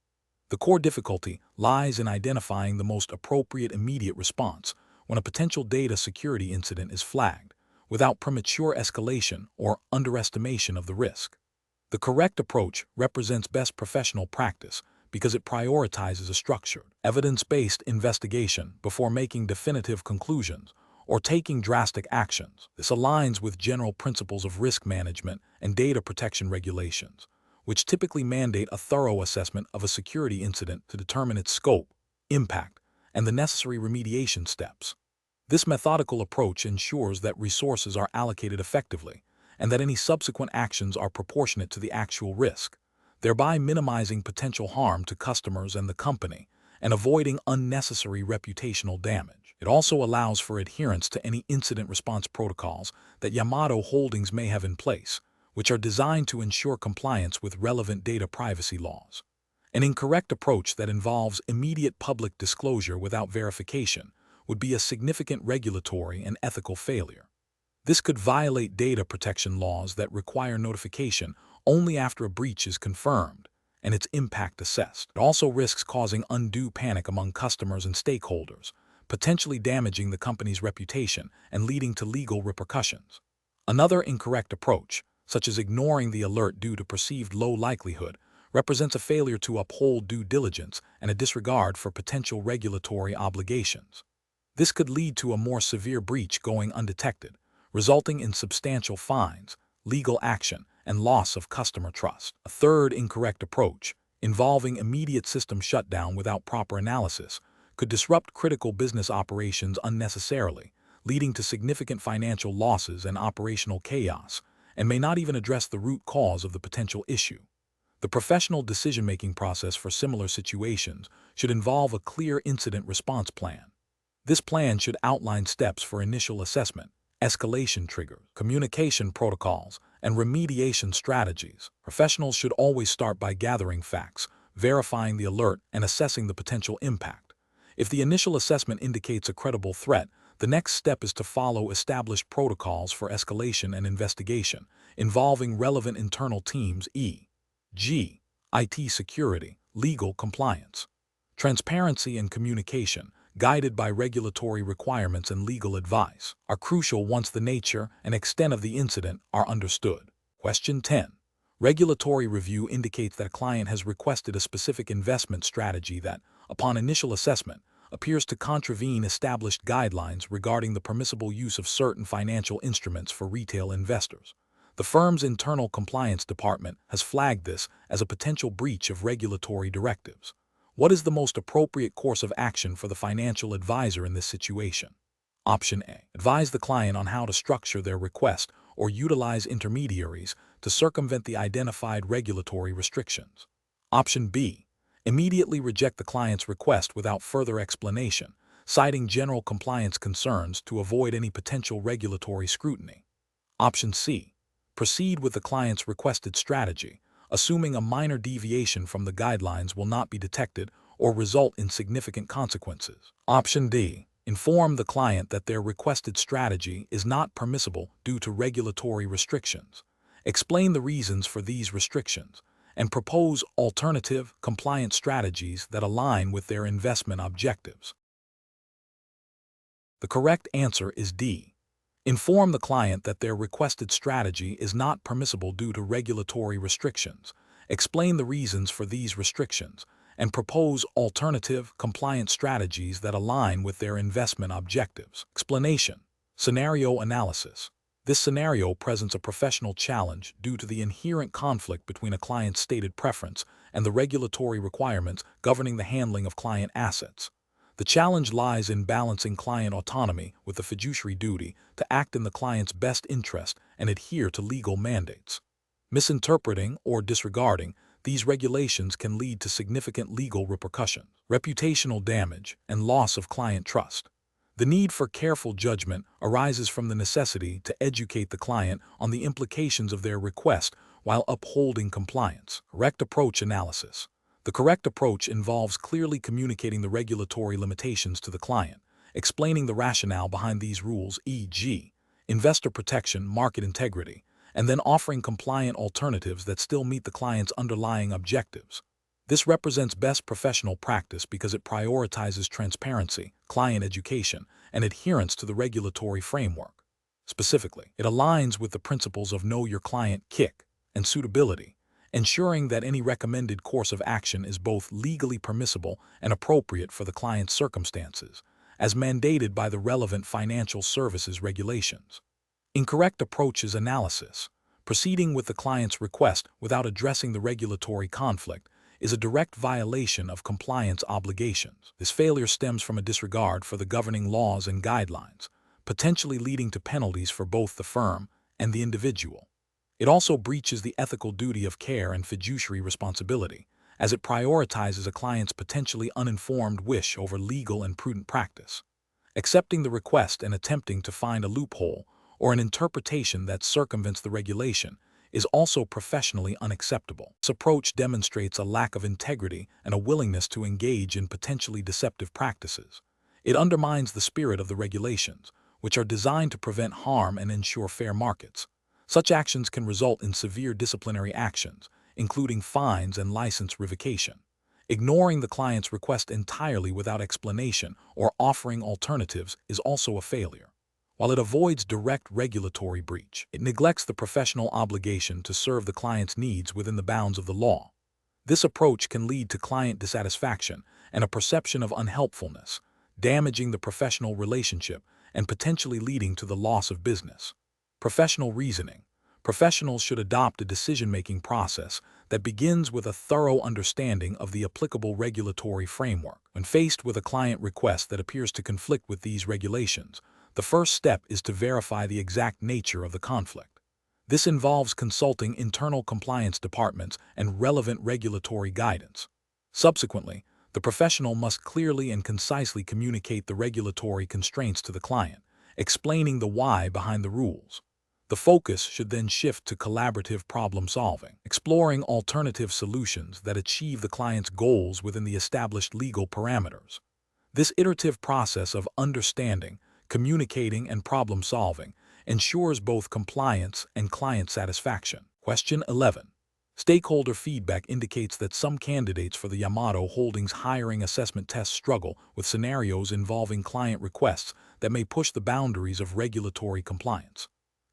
The core difficulty lies in identifying the most appropriate immediate response when a potential data security incident is flagged, without premature escalation or underestimation of the risk. The correct approach represents best professional practice because it prioritizes a structured, evidence-based investigation before making definitive conclusions or taking drastic actions. This aligns with general principles of risk management and data protection regulations, which typically mandate a thorough assessment of a security incident to determine its scope, impact, and the necessary remediation steps. This methodical approach ensures that resources are allocated effectively and that any subsequent actions are proportionate to the actual risk, thereby minimizing potential harm to customers and the company and avoiding unnecessary reputational damage. It also allows for adherence to any incident response protocols that Yamato Holdings may have in place, which are designed to ensure compliance with relevant data privacy laws. An incorrect approach that involves immediate public disclosure without verification would be a significant regulatory and ethical failure. This could violate data protection laws that require notification only after a breach is confirmed and its impact assessed. It also risks causing undue panic among customers and stakeholders, potentially damaging the company's reputation and leading to legal repercussions. Another incorrect approach, such as ignoring the alert due to perceived low likelihood, represents a failure to uphold due diligence and a disregard for potential regulatory obligations. This could lead to a more severe breach going undetected, resulting in substantial fines, legal action, and loss of customer trust. A third incorrect approach, involving immediate system shutdown without proper analysis, could disrupt critical business operations unnecessarily, leading to significant financial losses and operational chaos, and may not even address the root cause of the potential issue. The professional decision-making process for similar situations should involve a clear incident response plan. This plan should outline steps for initial assessment, escalation triggers, communication protocols, and remediation strategies. Professionals should always start by gathering facts, verifying the alert, and assessing the potential impact. If the initial assessment indicates a credible threat, the next step is to follow established protocols for escalation and investigation, involving relevant internal teams, e.g., IT security, legal compliance. Transparency and communication, guided by regulatory requirements and legal advice, are crucial once the nature and extent of the incident are understood. Question 10. Regulatory review indicates that a client has requested a specific investment strategy that, upon initial assessment, appears to contravene established guidelines regarding the permissible use of certain financial instruments for retail investors. The firm's internal compliance department has flagged this as a potential breach of regulatory directives. What is the most appropriate course of action for the financial advisor in this situation? Option A. Advise the client on how to structure their request or utilize intermediaries to circumvent the identified regulatory restrictions. Option B. Immediately reject the client's request without further explanation, citing general compliance concerns to avoid any potential regulatory scrutiny. Option C. Proceed with the client's requested strategy, assuming a minor deviation from the guidelines will not be detected or result in significant consequences. Option D. Inform the client that their requested strategy is not permissible due to regulatory restrictions. Explain the reasons for these restrictions, and propose alternative, compliant strategies that align with their investment objectives. The correct answer is D. Inform the client that their requested strategy is not permissible due to regulatory restrictions. Explain the reasons for these restrictions, and propose alternative, compliant strategies that align with their investment objectives. Explanation. Scenario analysis. This scenario presents a professional challenge due to the inherent conflict between a client's stated preference and the regulatory requirements governing the handling of client assets. The challenge lies in balancing client autonomy with the fiduciary duty to act in the client's best interest and adhere to legal mandates. Misinterpreting or disregarding these regulations can lead to significant legal repercussions, reputational damage, and loss of client trust. The need for careful judgment arises from the necessity to educate the client on the implications of their request while upholding compliance. Correct approach analysis. The correct approach involves clearly communicating the regulatory limitations to the client, explaining the rationale behind these rules, e.g., investor protection, market integrity, and then offering compliant alternatives that still meet the client's underlying objectives. This represents best professional practice because it prioritizes transparency, client education, and adherence to the regulatory framework. Specifically, it aligns with the principles of Know Your Client, KIC, and suitability, ensuring that any recommended course of action is both legally permissible and appropriate for the client's circumstances, as mandated by the relevant financial services regulations. Incorrect approaches analysis. Proceeding with the client's request without addressing the regulatory conflict is a direct violation of compliance obligations. This failure stems from a disregard for the governing laws and guidelines, potentially leading to penalties for both the firm and the individual. It also breaches the ethical duty of care and fiduciary responsibility, as it prioritizes a client's potentially uninformed wish over legal and prudent practice. Accepting the request and attempting to find a loophole or an interpretation that circumvents the regulation is also professionally unacceptable. This approach demonstrates a lack of integrity and a willingness to engage in potentially deceptive practices. It undermines the spirit of the regulations, which are designed to prevent harm and ensure fair markets. Such actions can result in severe disciplinary actions, including fines and license revocation. Ignoring the client's request entirely without explanation or offering alternatives is also a failure. While it avoids direct regulatory breach, it neglects the professional obligation to serve the client's needs within the bounds of the law. This approach can lead to client dissatisfaction and a perception of unhelpfulness, damaging the professional relationship and potentially leading to the loss of business. Professional reasoning. Professionals should adopt a decision-making process that begins with a thorough understanding of the applicable regulatory framework. When faced with a client request that appears to conflict with these regulations, the first step is to verify the exact nature of the conflict. This involves consulting internal compliance departments and relevant regulatory guidance. Subsequently, the professional must clearly and concisely communicate the regulatory constraints to the client, explaining the why behind the rules. The focus should then shift to collaborative problem-solving, exploring alternative solutions that achieve the client's goals within the established legal parameters. This iterative process of understanding, communicating, and problem-solving ensures both compliance and client satisfaction. Question 11. Stakeholder feedback indicates that some candidates for the Yamato Holdings hiring assessment test struggle with scenarios involving client requests that may push the boundaries of regulatory compliance.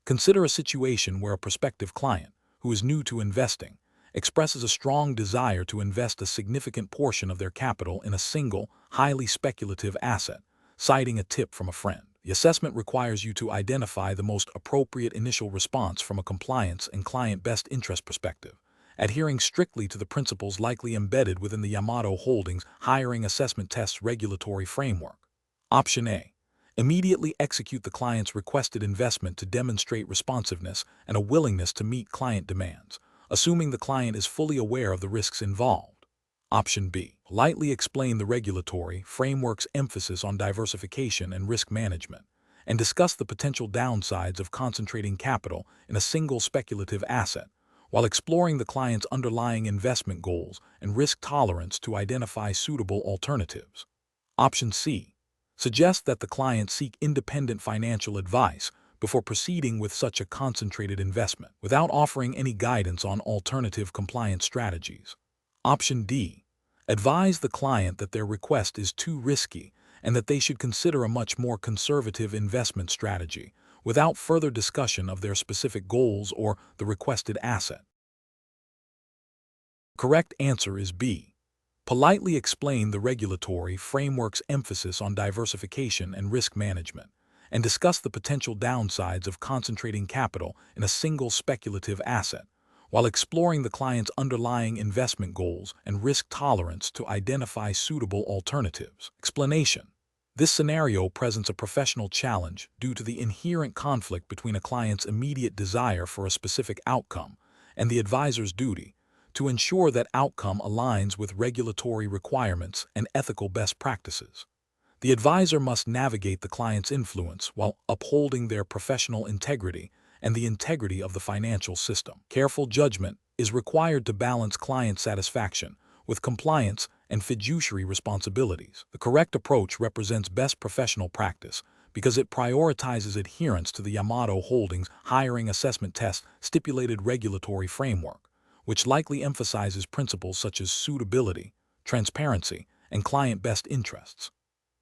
Consider a situation where a prospective client, who is new to investing, expresses a strong desire to invest a significant portion of their capital in a single, highly speculative asset, citing a tip from a friend. The assessment requires you to identify the most appropriate initial response from a compliance and client best interest perspective, adhering strictly to the principles likely embedded within the Yamato Holdings hiring assessment test's regulatory framework. Option A. Immediately execute the client's requested investment to demonstrate responsiveness and a willingness to meet client demands, assuming the client is fully aware of the risks involved. Option B. Lightly explain the regulatory framework's emphasis on diversification and risk management, and discuss the potential downsides of concentrating capital in a single speculative asset, while exploring the client's underlying investment goals and risk tolerance to identify suitable alternatives. Option C. Suggest that the client seek independent financial advice before proceeding with such a concentrated investment, without offering any guidance on alternative compliance strategies. Option D. Advise the client that their request is too risky and that they should consider a much more conservative investment strategy, without further discussion of their specific goals or the requested asset. Correct answer is B. Politely explain the regulatory framework's emphasis on diversification and risk management, and discuss the potential downsides of concentrating capital in a single speculative asset, while exploring the client's underlying investment goals and risk tolerance to identify suitable alternatives. Explanation. This scenario presents a professional challenge due to the inherent conflict between a client's immediate desire for a specific outcome and the advisor's duty to ensure that outcome aligns with regulatory requirements and ethical best practices. The advisor must navigate the client's influence while upholding their professional integrity and the integrity of the financial system. Careful judgment is required to balance client satisfaction with compliance and fiduciary responsibilities. The correct approach represents best professional practice because it prioritizes adherence to the Yamato Holdings hiring assessment test stipulated regulatory framework, which likely emphasizes principles such as suitability, transparency, and client best interests.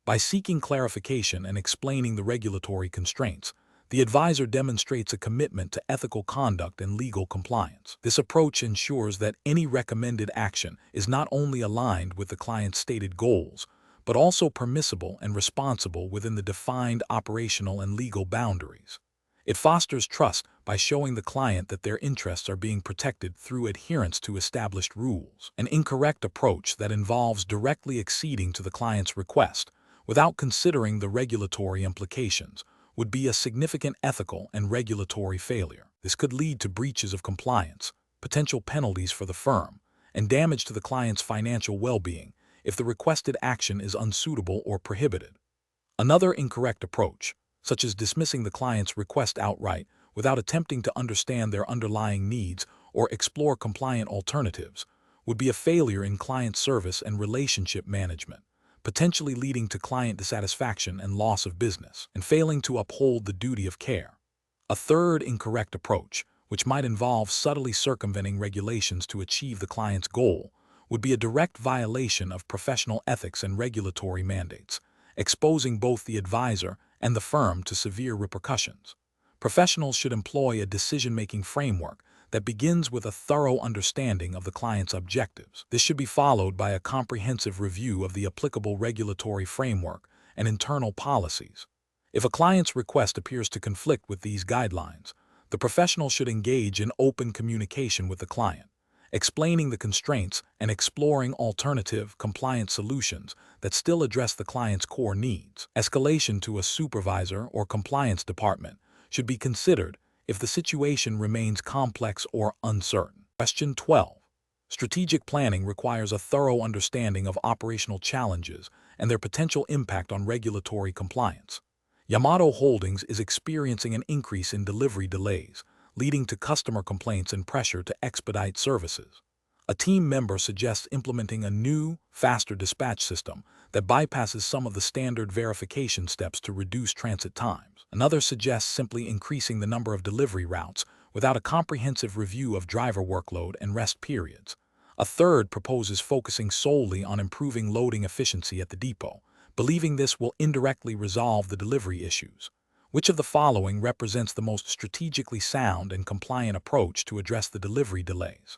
By seeking clarification and explaining the regulatory constraints, the advisor demonstrates a commitment to ethical conduct and legal compliance. This approach ensures that any recommended action is not only aligned with the client's stated goals, but also permissible and responsible within the defined operational and legal boundaries. It fosters trust by showing the client that their interests are being protected through adherence to established rules. An incorrect approach that involves directly acceding to the client's request without considering the regulatory implications would be a significant ethical and regulatory failure. This could lead to breaches of compliance, potential penalties for the firm, and damage to the client's financial well-being if the requested action is unsuitable or prohibited. Another incorrect approach, such as dismissing the client's request outright without attempting to understand their underlying needs or explore compliant alternatives, would be a failure in client service and relationship management, potentially leading to client dissatisfaction and loss of business, and failing to uphold the duty of care. A third incorrect approach, which might involve subtly circumventing regulations to achieve the client's goal, would be a direct violation of professional ethics and regulatory mandates, exposing both the advisor and the firm to severe repercussions. Professionals should employ a decision-making framework that begins with a thorough understanding of the client's objectives. This should be followed by a comprehensive review of the applicable regulatory framework and internal policies. If a client's request appears to conflict with these guidelines, the professional should engage in open communication with the client, explaining the constraints and exploring alternative compliance solutions that still address the client's core needs. Escalation to a supervisor or compliance department should be considered if the situation remains complex or uncertain. Question 12. Strategic planning requires a thorough understanding of operational challenges and their potential impact on regulatory compliance. Yamato Holdings is experiencing an increase in delivery delays, leading to customer complaints and pressure to expedite services. A team member suggests implementing a new, faster dispatch system that bypasses some of the standard verification steps to reduce transit times. Another suggests simply increasing the number of delivery routes without a comprehensive review of driver workload and rest periods. A third proposes focusing solely on improving loading efficiency at the depot, believing this will indirectly resolve the delivery issues. Which of the following represents the most strategically sound and compliant approach to address the delivery delays?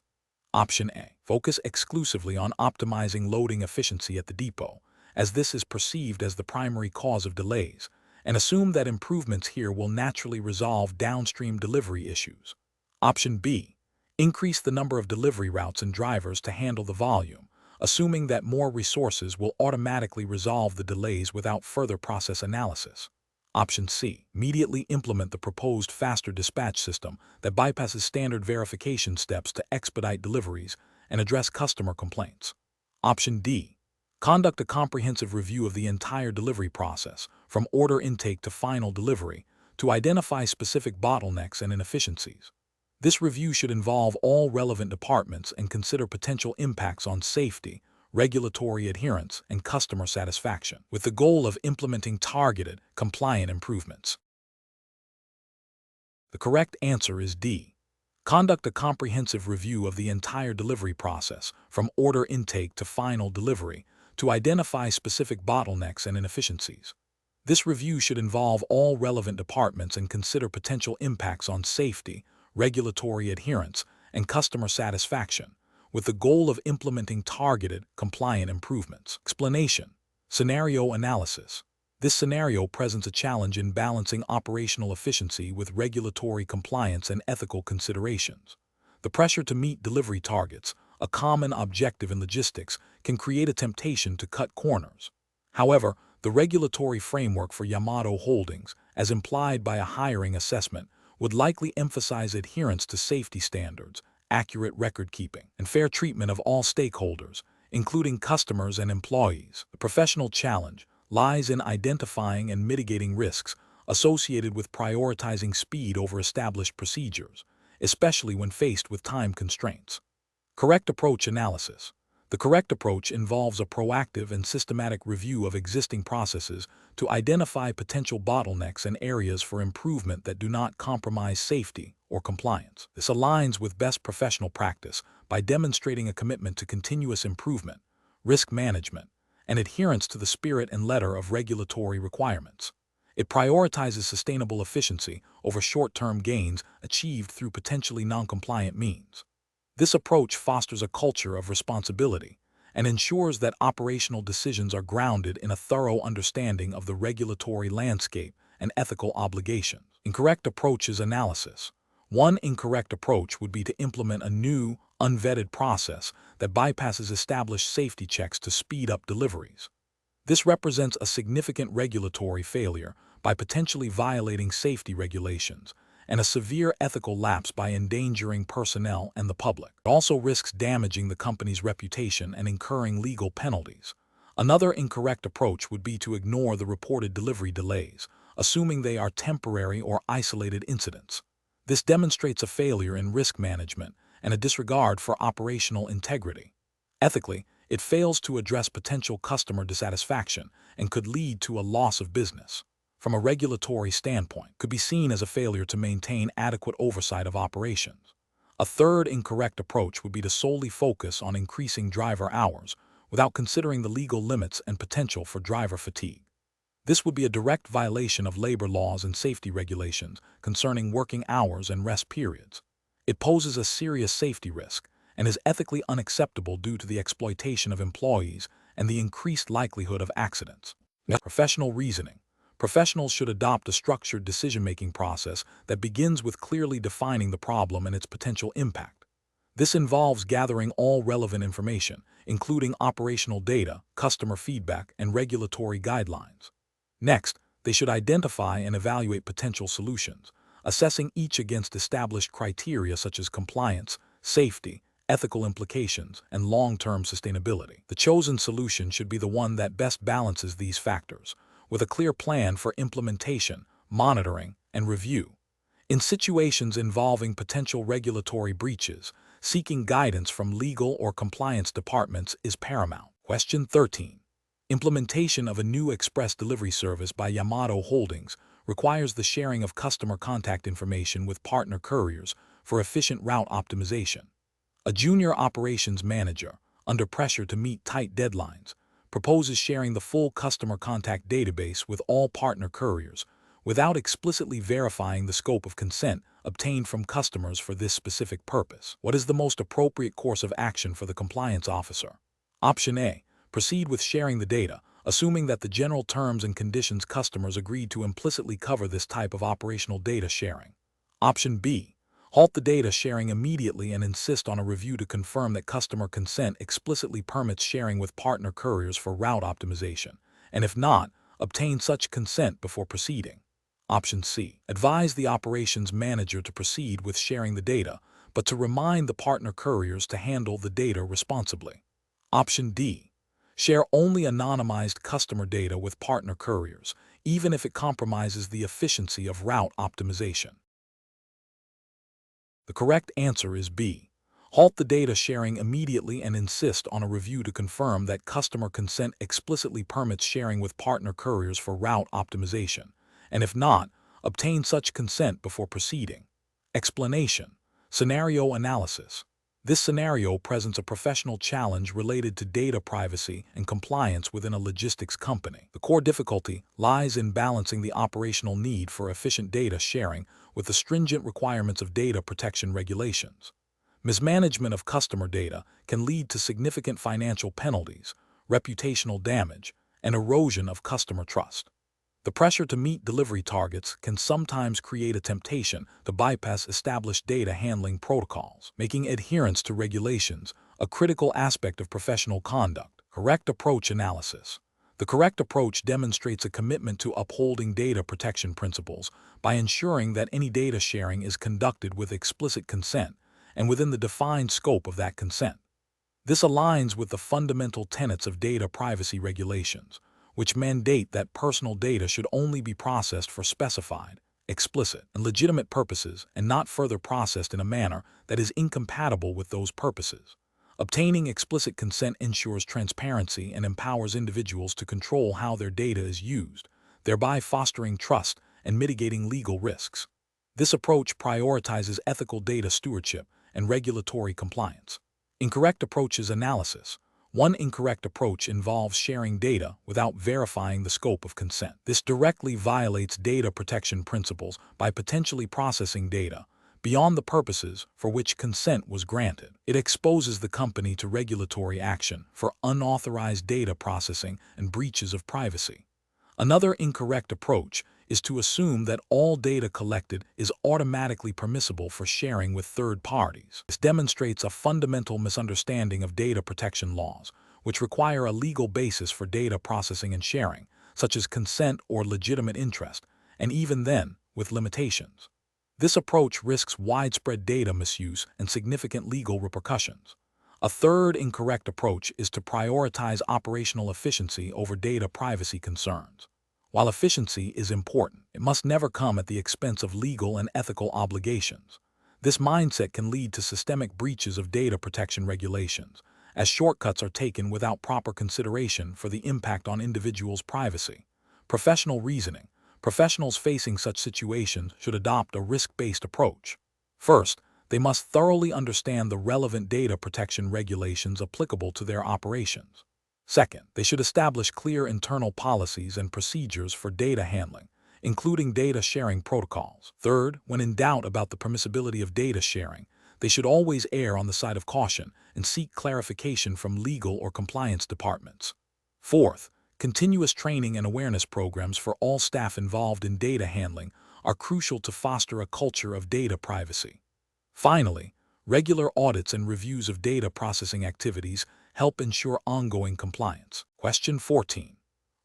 Option A. Focus exclusively on optimizing loading efficiency at the depot, as this is perceived as the primary cause of delays, and assume that improvements here will naturally resolve downstream delivery issues. Option B. Increase the number of delivery routes and drivers to handle the volume, assuming that more resources will automatically resolve the delays without further process analysis. Option C. Immediately implement the proposed faster dispatch system that bypasses standard verification steps to expedite deliveries and address customer complaints. Option D. Conduct a comprehensive review of the entire delivery process, from order intake to final delivery, to identify specific bottlenecks and inefficiencies. This review should involve all relevant departments and consider potential impacts on safety, regulatory adherence, and customer satisfaction, with the goal of implementing targeted, compliant improvements. The correct answer is D. Conduct a comprehensive review of the entire delivery process, from order intake to final delivery, to identify specific bottlenecks and inefficiencies. This review should involve all relevant departments and consider potential impacts on safety, regulatory adherence, and customer satisfaction, with the goal of implementing targeted, compliant improvements. Explanation. Scenario analysis. This scenario presents a challenge in balancing operational efficiency with regulatory compliance and ethical considerations. The pressure to meet delivery targets, a common objective in logistics, can create a temptation to cut corners. However, the regulatory framework for Yamato Holdings, as implied by a hiring assessment, would likely emphasize adherence to safety standards, accurate record-keeping, and fair treatment of all stakeholders, including customers and employees. The professional challenge lies in identifying and mitigating risks associated with prioritizing speed over established procedures, especially when faced with time constraints. Correct approach analysis. The correct approach involves a proactive and systematic review of existing processes to identify potential bottlenecks and areas for improvement that do not compromise safety or compliance. This aligns with best professional practice by demonstrating a commitment to continuous improvement, risk management, and adherence to the spirit and letter of regulatory requirements. It prioritizes sustainable efficiency over short-term gains achieved through potentially non-compliant means. This approach fosters a culture of responsibility and ensures that operational decisions are grounded in a thorough understanding of the regulatory landscape and ethical obligations. Incorrect approaches analysis. One incorrect approach would be to implement a new, unvetted process that bypasses established safety checks to speed up deliveries. This represents a significant regulatory failure by potentially violating safety regulations and a severe ethical lapse by endangering personnel and the public. It also risks damaging the company's reputation and incurring legal penalties. Another incorrect approach would be to ignore the reported delivery delays, assuming they are temporary or isolated incidents. This demonstrates a failure in risk management and a disregard for operational integrity. Ethically, it fails to address potential customer dissatisfaction and could lead to a loss of business. From a regulatory standpoint, could be seen as a failure to maintain adequate oversight of operations. A third incorrect approach would be to solely focus on increasing driver hours without considering the legal limits and potential for driver fatigue. This would be a direct violation of labor laws and safety regulations concerning working hours and rest periods. It poses a serious safety risk and is ethically unacceptable due to the exploitation of employees and the increased likelihood of accidents. Professional reasoning. Professionals should adopt a structured decision-making process that begins with clearly defining the problem and its potential impact. This involves gathering all relevant information, including operational data, customer feedback, and regulatory guidelines. Next, they should identify and evaluate potential solutions, assessing each against established criteria such as compliance, safety, ethical implications, and long-term sustainability. The chosen solution should be the one that best balances these factors, with a clear plan for implementation, monitoring, and review. In situations involving potential regulatory breaches, seeking guidance from legal or compliance departments is paramount. Question 13. Implementation of a new express delivery service by Yamato Holdings requires the sharing of customer contact information with partner couriers for efficient route optimization. A junior operations manager, under pressure to meet tight deadlines, proposes sharing the full customer contact database with all partner couriers without explicitly verifying the scope of consent obtained from customers for this specific purpose. What is the most appropriate course of action for the compliance officer? Option A. Proceed with sharing the data, assuming that the general terms and conditions customers agreed to implicitly cover this type of operational data sharing. Option B. Halt the data sharing immediately and insist on a review to confirm that customer consent explicitly permits sharing with partner couriers for route optimization, and if not, obtain such consent before proceeding. Option C. Advise the operations manager to proceed with sharing the data, but to remind the partner couriers to handle the data responsibly. Option D. Share only anonymized customer data with partner couriers, even if it compromises the efficiency of route optimization. The correct answer is B. Halt the data sharing immediately and insist on a review to confirm that customer consent explicitly permits sharing with partner couriers for route optimization, and if not, obtain such consent before proceeding. Explanation. Scenario analysis. This scenario presents a professional challenge related to data privacy and compliance within a logistics company. The core difficulty lies in balancing the operational need for efficient data sharing with the stringent requirements of data protection regulations. Mismanagement of customer data can lead to significant financial penalties, reputational damage, and erosion of customer trust. The pressure to meet delivery targets can sometimes create a temptation to bypass established data handling protocols, making adherence to regulations a critical aspect of professional conduct. Correct approach analysis. The correct approach demonstrates a commitment to upholding data protection principles by ensuring that any data sharing is conducted with explicit consent and within the defined scope of that consent. This aligns with the fundamental tenets of data privacy regulations, which mandate that personal data should only be processed for specified, explicit, and legitimate purposes and not further processed in a manner that is incompatible with those purposes. Obtaining explicit consent ensures transparency and empowers individuals to control how their data is used, thereby fostering trust and mitigating legal risks. This approach prioritizes ethical data stewardship and regulatory compliance. Incorrect approaches analysis. One incorrect approach involves sharing data without verifying the scope of consent. This directly violates data protection principles by potentially processing data beyond the purposes for which consent was granted. It exposes the company to regulatory action for unauthorized data processing and breaches of privacy. Another incorrect approach is to assume that all data collected is automatically permissible for sharing with third parties. This demonstrates a fundamental misunderstanding of data protection laws, which require a legal basis for data processing and sharing, such as consent or legitimate interest, and even then, with limitations. This approach risks widespread data misuse and significant legal repercussions. A third incorrect approach is to prioritize operational efficiency over data privacy concerns. While efficiency is important, it must never come at the expense of legal and ethical obligations. This mindset can lead to systemic breaches of data protection regulations as shortcuts are taken without proper consideration for the impact on individuals' privacy. Professional reasoning. Professionals facing such situations should adopt a risk-based approach. First, they must thoroughly understand the relevant data protection regulations applicable to their operations. Second, they should establish clear internal policies and procedures for data handling, including data sharing protocols. Third, when in doubt about the permissibility of data sharing, they should always err on the side of caution and seek clarification from legal or compliance departments. Fourth, continuous training and awareness programs for all staff involved in data handling are crucial to foster a culture of data privacy. Finally, regular audits and reviews of data processing activities help ensure ongoing compliance. Question 14.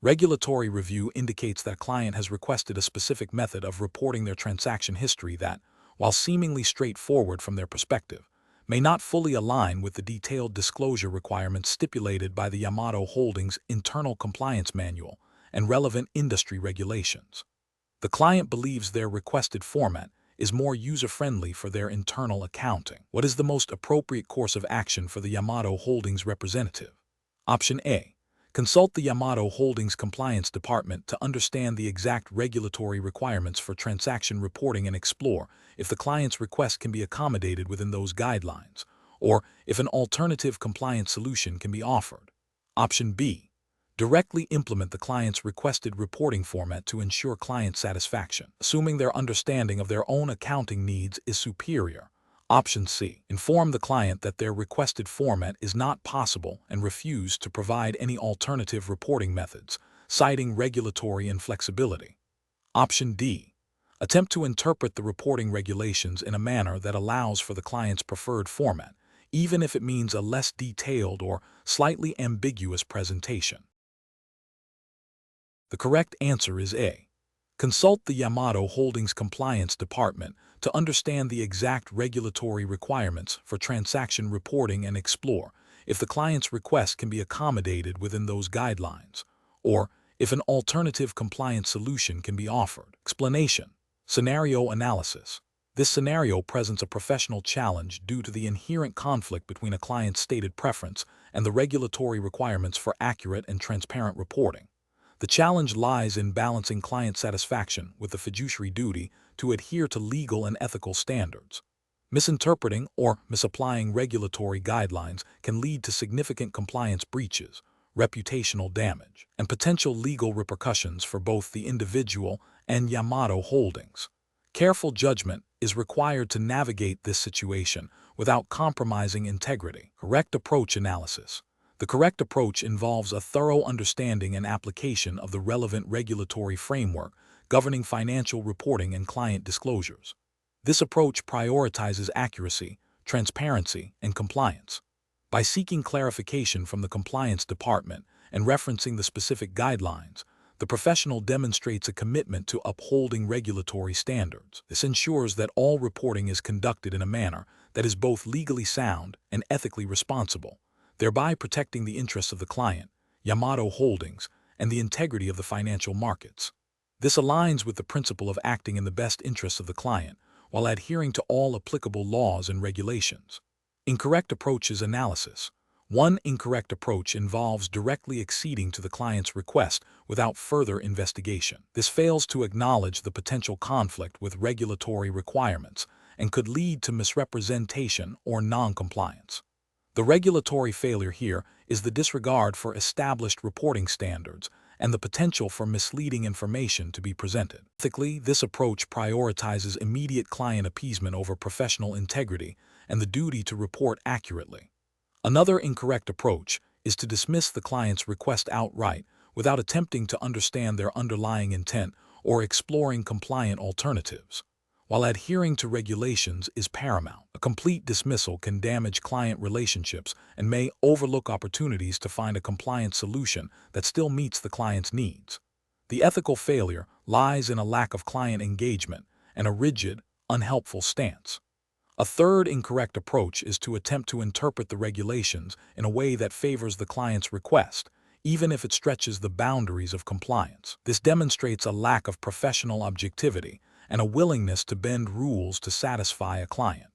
Regulatory review indicates that a client has requested a specific method of reporting their transaction history that, while seemingly straightforward from their perspective, may not fully align with the detailed disclosure requirements stipulated by the Yamato Holdings Internal Compliance Manual and relevant industry regulations. The client believes their requested format is more user-friendly for their internal accounting. What is the most appropriate course of action for the Yamato Holdings representative? Option A. Consult the Yamato Holdings Compliance Department to understand the exact regulatory requirements for transaction reporting and explore if the client's request can be accommodated within those guidelines, or if an alternative compliance solution can be offered. Option B. Directly implement the client's requested reporting format to ensure client satisfaction, assuming their understanding of their own accounting needs is superior. Option C. Inform the client that their requested format is not possible and refuse to provide any alternative reporting methods, citing regulatory inflexibility. Option D. Attempt to interpret the reporting regulations in a manner that allows for the client's preferred format, even if it means a less detailed or slightly ambiguous presentation. The correct answer is A. Consult the Yamato Holdings Compliance Department to understand the exact regulatory requirements for transaction reporting and explore if the client's request can be accommodated within those guidelines, or if an alternative compliance solution can be offered. Explanation. Scenario analysis. This scenario presents a professional challenge due to the inherent conflict between a client's stated preference and the regulatory requirements for accurate and transparent reporting. The challenge lies in balancing client satisfaction with the fiduciary duty to adhere to legal and ethical standards. Misinterpreting or misapplying regulatory guidelines can lead to significant compliance breaches, reputational damage, and potential legal repercussions for both the individual and Yamato Holdings. Careful judgment is required to navigate this situation without compromising integrity. Correct approach analysis. The correct approach involves a thorough understanding and application of the relevant regulatory framework governing financial reporting and client disclosures. This approach prioritizes accuracy, transparency, and compliance. By seeking clarification from the compliance department and referencing the specific guidelines, the professional demonstrates a commitment to upholding regulatory standards. This ensures that all reporting is conducted in a manner that is both legally sound and ethically responsible, thereby protecting the interests of the client, Yamato Holdings, and the integrity of the financial markets. This aligns with the principle of acting in the best interests of the client while adhering to all applicable laws and regulations. Incorrect approaches analysis. One incorrect approach involves directly acceding to the client's request without further investigation. This fails to acknowledge the potential conflict with regulatory requirements and could lead to misrepresentation or non-compliance. The regulatory failure here is the disregard for established reporting standards and the potential for misleading information to be presented. Ethically, this approach prioritizes immediate client appeasement over professional integrity and the duty to report accurately. Another incorrect approach is to dismiss the client's request outright without attempting to understand their underlying intent or exploring compliant alternatives. While adhering to regulations is paramount, a complete dismissal can damage client relationships and may overlook opportunities to find a compliant solution that still meets the client's needs. The ethical failure lies in a lack of client engagement and a rigid, unhelpful stance. A third incorrect approach is to attempt to interpret the regulations in a way that favors the client's request, even if it stretches the boundaries of compliance. This demonstrates a lack of professional objectivity and a willingness to bend rules to satisfy a client.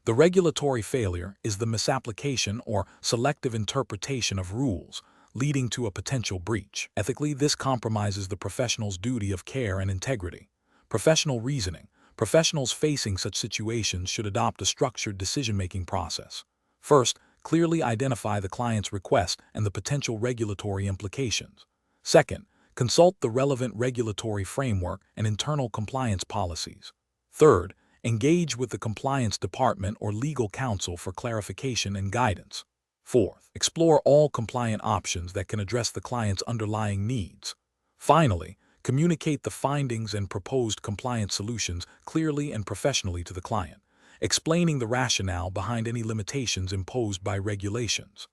The regulatory failure is the misapplication or selective interpretation of rules, leading to a potential breach. Ethically, this compromises the professional's duty of care and integrity. Professional reasoning. Professionals facing such situations should adopt a structured decision-making process. First, clearly identify the client's request and the potential regulatory implications. Second, consult the relevant regulatory framework and internal compliance policies. Third, engage with the compliance department or legal counsel for clarification and guidance. Fourth, explore all compliant options that can address the client's underlying needs. Finally, communicate the findings and proposed compliance solutions clearly and professionally to the client, explaining the rationale behind any limitations imposed by regulations.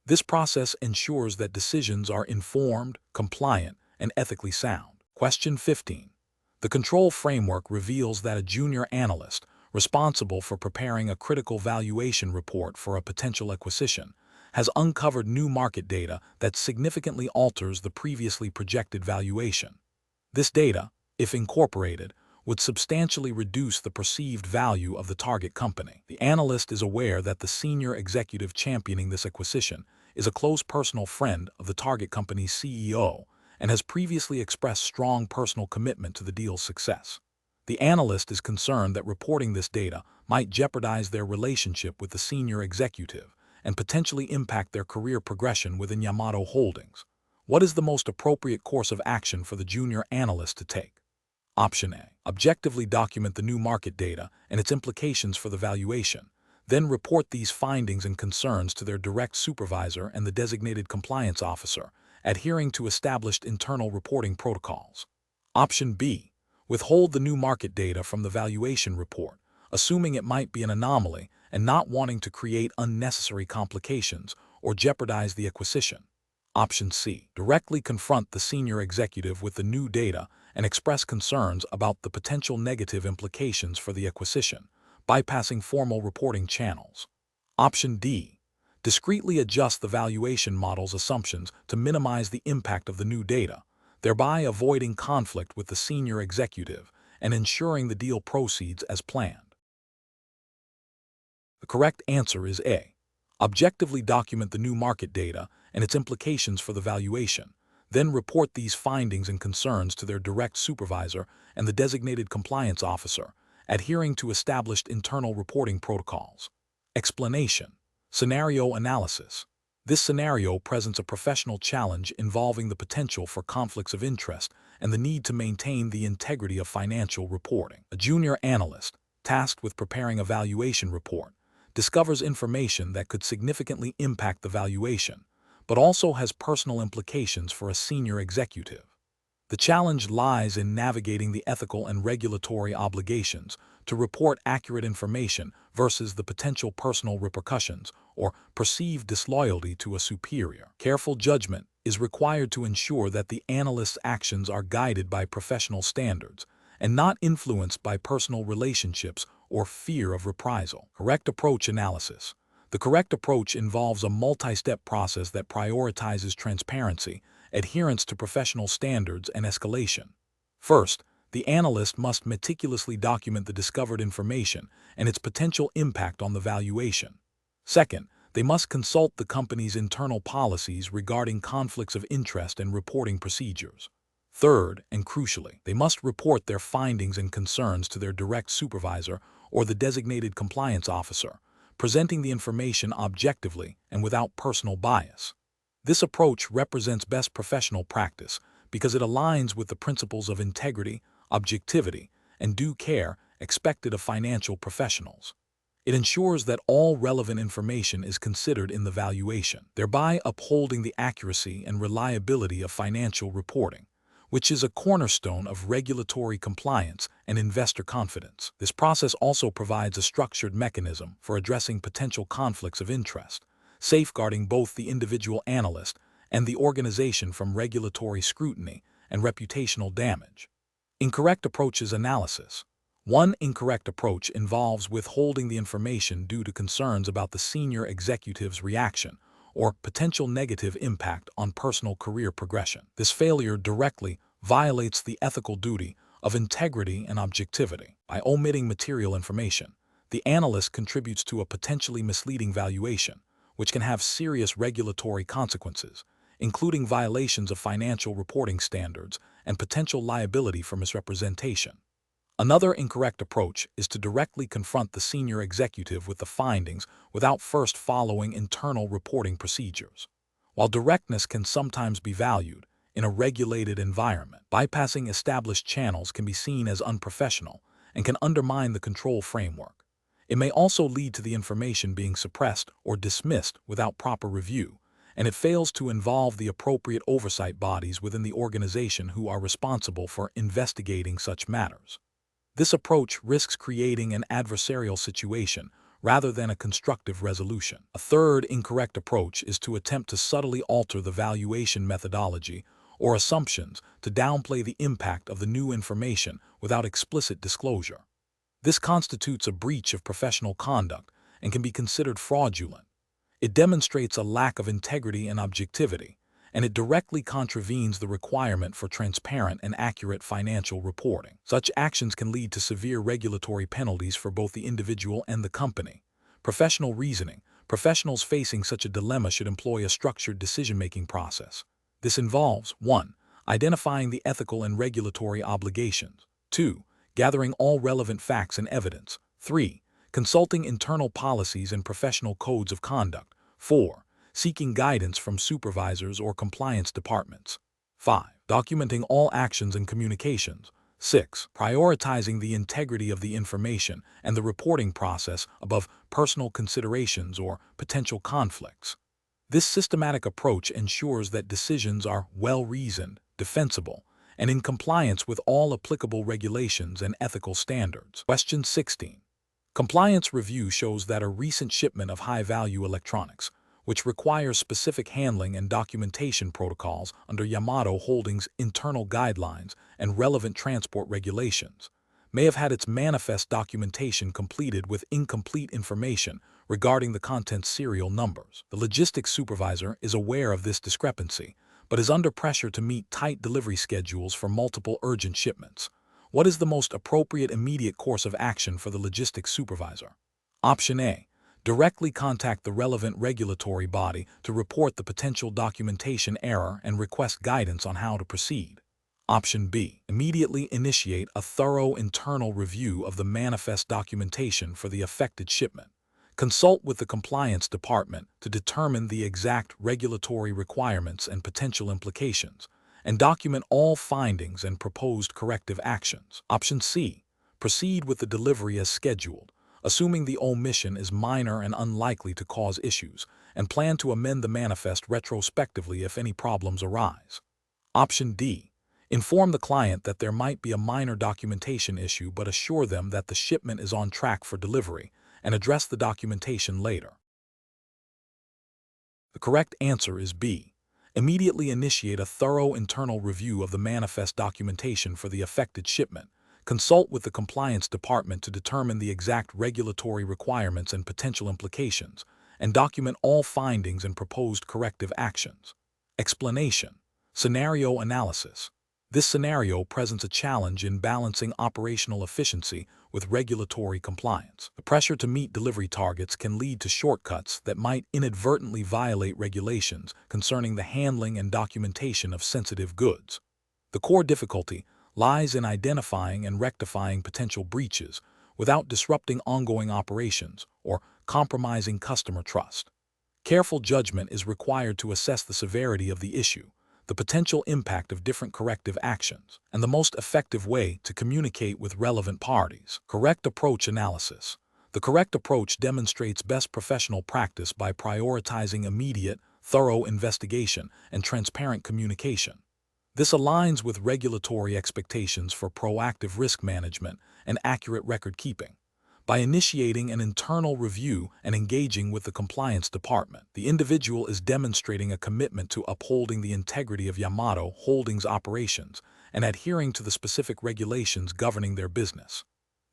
This process ensures that decisions are informed, compliant, and ethically sound. Question 15. The control framework reveals that a junior analyst, responsible for preparing a critical valuation report for a potential acquisition, has uncovered new market data that significantly alters the previously projected valuation. This data, if incorporated, would substantially reduce the perceived value of the target company. The analyst is aware that the senior executive championing this acquisition is a close personal friend of the target company's CEO and has previously expressed strong personal commitment to the deal's success. The analyst is concerned that reporting this data might jeopardize their relationship with the senior executive and potentially impact their career progression within Yamato Holdings. What is the most appropriate course of action for the junior analyst to take? Option A. Objectively document the new market data and its implications for the valuation. Then report these findings and concerns to their direct supervisor and the designated compliance officer, adhering to established internal reporting protocols. Option B. Withhold the new market data from the valuation report, assuming it might be an anomaly and not wanting to create unnecessary complications or jeopardize the acquisition. Option C. Directly confront the senior executive with the new data and express concerns about the potential negative implications for the acquisition, bypassing formal reporting channels. Option D. Discreetly adjust the valuation model's assumptions to minimize the impact of the new data, thereby avoiding conflict with the senior executive and ensuring the deal proceeds as planned. The correct answer is A. Objectively document the new market data and its implications for the valuation, then report these findings and concerns to their direct supervisor and the designated compliance officer, adhering to established internal reporting protocols. Explanation. Scenario analysis. This scenario presents a professional challenge involving the potential for conflicts of interest and the need to maintain the integrity of financial reporting. A junior analyst, tasked with preparing a valuation report, discovers information that could significantly impact the valuation, but also has personal implications for a senior executive. The challenge lies in navigating the ethical and regulatory obligations to report accurate information versus the potential personal repercussions or perceived disloyalty to a superior. Careful judgment is required to ensure that the analyst's actions are guided by professional standards and not influenced by personal relationships or fear of reprisal. Correct approach analysis. The correct approach involves a multi-step process that prioritizes transparency, adherence to professional standards, and escalation. First, the analyst must meticulously document the discovered information and its potential impact on the valuation. Second, they must consult the company's internal policies regarding conflicts of interest and reporting procedures. Third, and crucially, they must report their findings and concerns to their direct supervisor or the designated compliance officer, presenting the information objectively and without personal bias. This approach represents best professional practice because it aligns with the principles of integrity, objectivity, and due care expected of financial professionals. It ensures that all relevant information is considered in the valuation, thereby upholding the accuracy and reliability of financial reporting, which is a cornerstone of regulatory compliance and investor confidence. This process also provides a structured mechanism for addressing potential conflicts of interest, safeguarding both the individual analyst and the organization from regulatory scrutiny and reputational damage. Incorrect approaches analysis. One incorrect approach involves withholding the information due to concerns about the senior executive's reaction or potential negative impact on personal career progression. This failure directly violates the ethical duty of integrity and objectivity. By omitting material information, the analyst contributes to a potentially misleading valuation, which can have serious regulatory consequences, including violations of financial reporting standards and potential liability for misrepresentation. Another incorrect approach is to directly confront the senior executive with the findings without first following internal reporting procedures. While directness can sometimes be valued, in a regulated environment, bypassing established channels can be seen as unprofessional and can undermine the control framework. It may also lead to the information being suppressed or dismissed without proper review, and it fails to involve the appropriate oversight bodies within the organization who are responsible for investigating such matters. This approach risks creating an adversarial situation rather than a constructive resolution. A third incorrect approach is to attempt to subtly alter the valuation methodology or assumptions to downplay the impact of the new information without explicit disclosure. This constitutes a breach of professional conduct and can be considered fraudulent. It demonstrates a lack of integrity and objectivity, and it directly contravenes the requirement for transparent and accurate financial reporting. Such actions can lead to severe regulatory penalties for both the individual and the company. Professional reasoning. Professionals facing such a dilemma should employ a structured decision-making process. This involves 1. Identifying the ethical and regulatory obligations. 2. Gathering all relevant facts and evidence. 3. Consulting internal policies and professional codes of conduct. 4. Seeking guidance from supervisors or compliance departments. 5. Documenting all actions and communications. 6. Prioritizing the integrity of the information and the reporting process above personal considerations or potential conflicts. This systematic approach ensures that decisions are well-reasoned, defensible, and in compliance with all applicable regulations and ethical standards. Question 16. Compliance review shows that a recent shipment of high-value electronics, which requires specific handling and documentation protocols under Yamato Holdings' internal guidelines and relevant transport regulations, may have had its manifest documentation completed with incomplete information regarding the content's serial numbers. The logistics supervisor is aware of this discrepancy, but is under pressure to meet tight delivery schedules for multiple urgent shipments. What is the most appropriate immediate course of action for the logistics supervisor? Option A. Directly contact the relevant regulatory body to report the potential documentation error and request guidance on how to proceed. Option B. Immediately initiate a thorough internal review of the manifest documentation for the affected shipment. Consult with the compliance department to determine the exact regulatory requirements and potential implications, and document all findings and proposed corrective actions. Option C. Proceed with the delivery as scheduled, assuming the omission is minor and unlikely to cause issues, and plan to amend the manifest retrospectively if any problems arise. Option D. Inform the client that there might be a minor documentation issue but assure them that the shipment is on track for delivery, and address the documentation later. The correct answer is B. Immediately initiate a thorough internal review of the manifest documentation for the affected shipment. Consult with the compliance department to determine the exact regulatory requirements and potential implications, and document all findings and proposed corrective actions. Explanation. Scenario analysis. This scenario presents a challenge in balancing operational efficiency with regulatory compliance. The pressure to meet delivery targets can lead to shortcuts that might inadvertently violate regulations concerning the handling and documentation of sensitive goods. The core difficulty lies in identifying and rectifying potential breaches without disrupting ongoing operations or compromising customer trust. Careful judgment is required to assess the severity of the issue, the potential impact of different corrective actions, and the most effective way to communicate with relevant parties. Correct approach analysis. The correct approach demonstrates best professional practice by prioritizing immediate, thorough investigation and transparent communication. This aligns with regulatory expectations for proactive risk management and accurate record keeping. By initiating an internal review and engaging with the compliance department, the individual is demonstrating a commitment to upholding the integrity of Yamato Holdings operations and adhering to the specific regulations governing their business.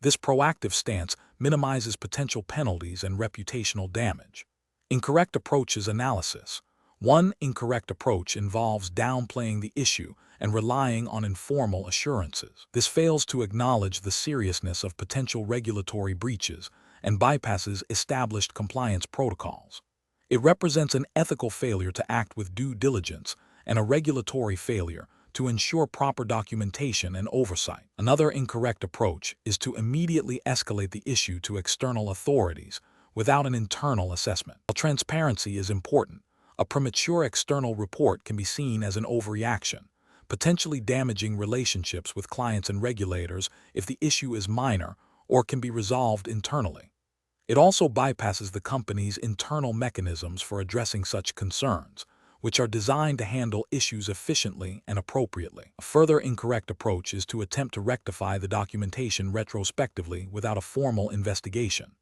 This proactive stance minimizes potential penalties and reputational damage. Incorrect approaches analysis. One incorrect approach involves downplaying the issue and relying on informal assurances. This fails to acknowledge the seriousness of potential regulatory breaches and bypasses established compliance protocols. It represents an ethical failure to act with due diligence and a regulatory failure to ensure proper documentation and oversight. Another incorrect approach is to immediately escalate the issue to external authorities without an internal assessment. While transparency is important, a premature external report can be seen as an overreaction, potentially damaging relationships with clients and regulators if the issue is minor or can be resolved internally. It also bypasses the company's internal mechanisms for addressing such concerns, which are designed to handle issues efficiently and appropriately. A further incorrect approach is to attempt to rectify the documentation retrospectively without a formal investigation.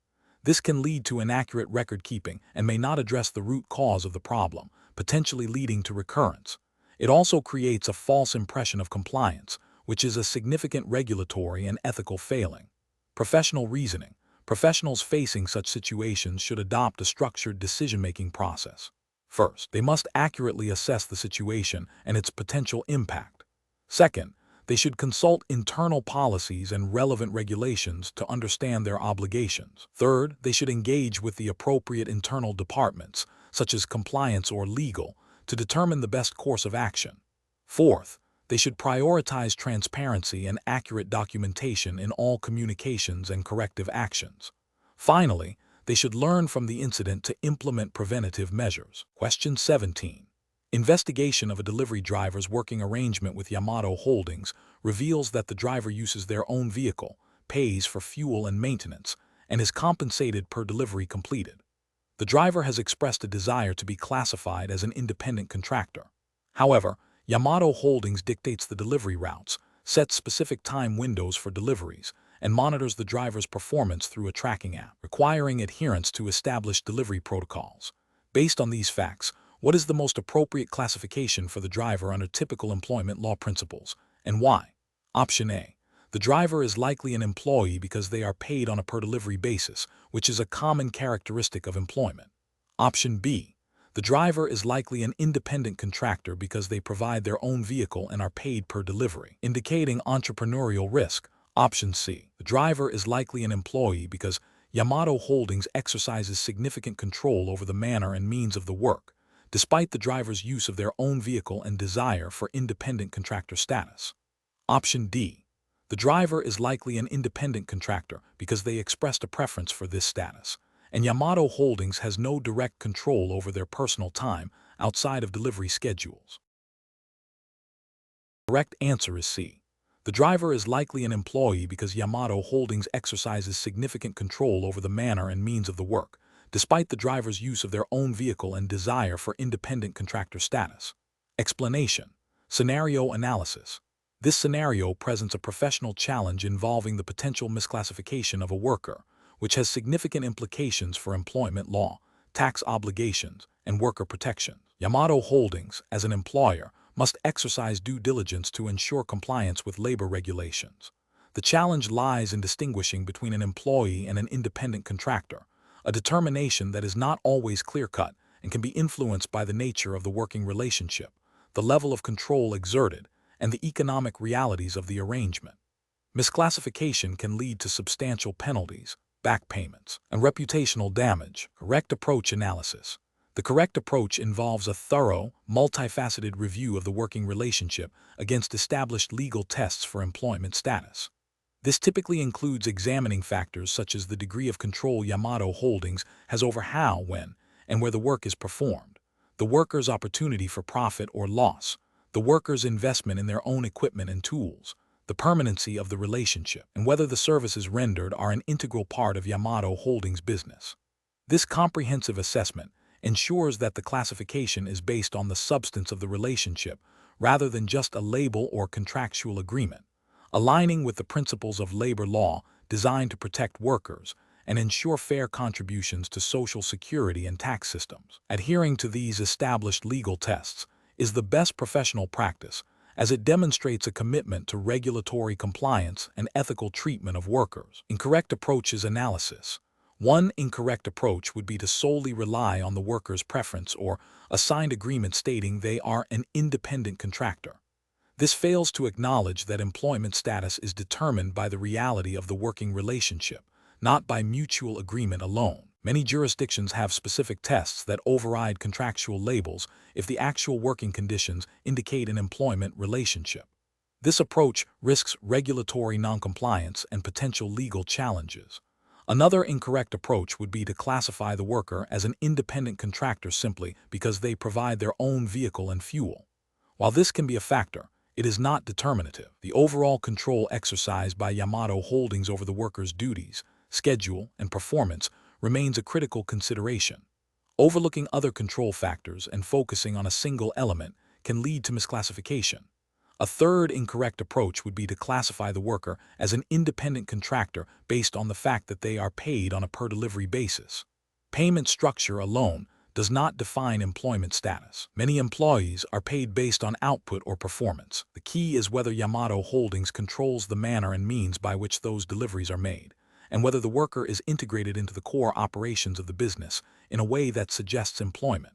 This can lead to inaccurate record keeping and may not address the root cause of the problem, potentially leading to recurrence. It also creates a false impression of compliance, which is a significant regulatory and ethical failing. Professional reasoning. Professionals facing such situations should adopt a structured decision-making process. First, they must accurately assess the situation and its potential impact. Second, they should consult internal policies and relevant regulations to understand their obligations. Third, they should engage with the appropriate internal departments, such as compliance or legal, to determine the best course of action. Fourth, they should prioritize transparency and accurate documentation in all communications and corrective actions. Finally, they should learn from the incident to implement preventative measures. Question 17. Investigation of a delivery driver's working arrangement with Yamato Holdings reveals that the driver uses their own vehicle, pays for fuel and maintenance, and is compensated per delivery completed. The driver has expressed a desire to be classified as an independent contractor. However, Yamato Holdings dictates the delivery routes, sets specific time windows for deliveries, and monitors the driver's performance through a tracking app, requiring adherence to established delivery protocols. Based on these facts, what is the most appropriate classification for the driver under typical employment law principles, and why? Option A. The driver is likely an employee because they are paid on a per-delivery basis, which is a common characteristic of employment. Option B. The driver is likely an independent contractor because they provide their own vehicle and are paid per delivery, indicating entrepreneurial risk. Option C. The driver is likely an employee because Yamato Holdings exercises significant control over the manner and means of the work, despite the driver's use of their own vehicle and desire for independent contractor status. Option D. The driver is likely an independent contractor because they expressed a preference for this status, and Yamato Holdings has no direct control over their personal time outside of delivery schedules. The correct answer is C. The driver is likely an employee because Yamato Holdings exercises significant control over the manner and means of the work, despite the driver's use of their own vehicle and desire for independent contractor status. Explanation. Scenario analysis. This scenario presents a professional challenge involving the potential misclassification of a worker, which has significant implications for employment law, tax obligations, and worker protection. Yamato Holdings, as an employer, must exercise due diligence to ensure compliance with labor regulations. The challenge lies in distinguishing between an employee and an independent contractor, a determination that is not always clear-cut and can be influenced by the nature of the working relationship, the level of control exerted, and the economic realities of the arrangement. Misclassification can lead to substantial penalties, back payments, and reputational damage. Correct approach analysis. The correct approach involves a thorough, multifaceted review of the working relationship against established legal tests for employment status. This typically includes examining factors such as the degree of control Yamato Holdings has over how, when, and where the work is performed, the worker's opportunity for profit or loss, the worker's investment in their own equipment and tools, the permanency of the relationship, and whether the services rendered are an integral part of Yamato Holdings' business. This comprehensive assessment ensures that the classification is based on the substance of the relationship rather than just a label or contractual agreement, aligning with the principles of labor law designed to protect workers and ensure fair contributions to social security and tax systems. Adhering to these established legal tests is the best professional practice, as it demonstrates a commitment to regulatory compliance and ethical treatment of workers. Incorrect approaches analysis. One incorrect approach would be to solely rely on the worker's preference or a signed agreement stating they are an independent contractor. This fails to acknowledge that employment status is determined by the reality of the working relationship, not by mutual agreement alone. Many jurisdictions have specific tests that override contractual labels if the actual working conditions indicate an employment relationship. This approach risks regulatory noncompliance and potential legal challenges. Another incorrect approach would be to classify the worker as an independent contractor simply because they provide their own vehicle and fuel. While this can be a factor, it is not determinative. The overall control exercised by Yamato Holdings over the worker's duties, schedule, and performance remains a critical consideration. Overlooking other control factors and focusing on a single element can lead to misclassification. A third incorrect approach would be to classify the worker as an independent contractor based on the fact that they are paid on a per-delivery basis. Payment structure alone does not define employment status. Many employees are paid based on output or performance. The key is whether Yamato Holdings controls the manner and means by which those deliveries are made, and whether the worker is integrated into the core operations of the business in a way that suggests employment.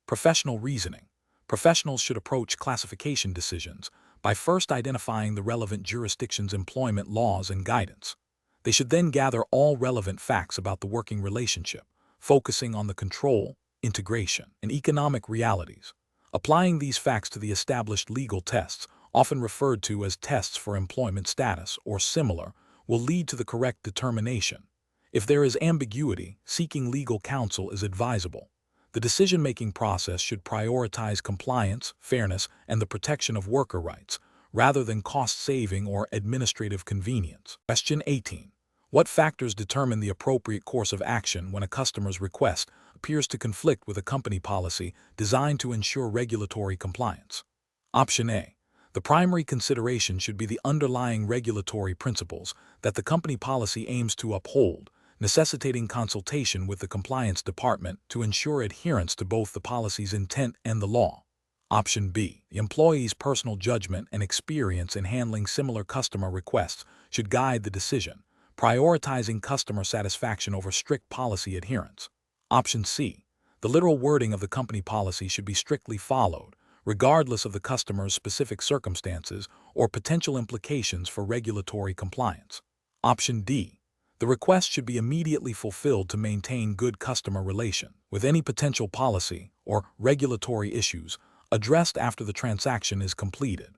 Professional reasoning. Professionals should approach classification decisions by first identifying the relevant jurisdiction's employment laws and guidance. They should then gather all relevant facts about the working relationship, focusing on the control, integration, and economic realities. Applying these facts to the established legal tests, often referred to as tests for employment status or similar, will lead to the correct determination. If there is ambiguity, seeking legal counsel is advisable. The decision-making process should prioritize compliance, fairness, and the protection of worker rights, rather than cost-saving or administrative convenience. Question 18. What factors determine the appropriate course of action when a customer's request appears to conflict with a company policy designed to ensure regulatory compliance? Option A. The primary consideration should be the underlying regulatory principles that the company policy aims to uphold, necessitating consultation with the compliance department to ensure adherence to both the policy's intent and the law. Option B. The employee's personal judgment and experience in handling similar customer requests should guide the decision, prioritizing customer satisfaction over strict policy adherence. Option C. The literal wording of the company policy should be strictly followed, regardless of the customer's specific circumstances or potential implications for regulatory compliance. Option D. The request should be immediately fulfilled to maintain good customer relations, with any potential policy or regulatory issues addressed after the transaction is completed.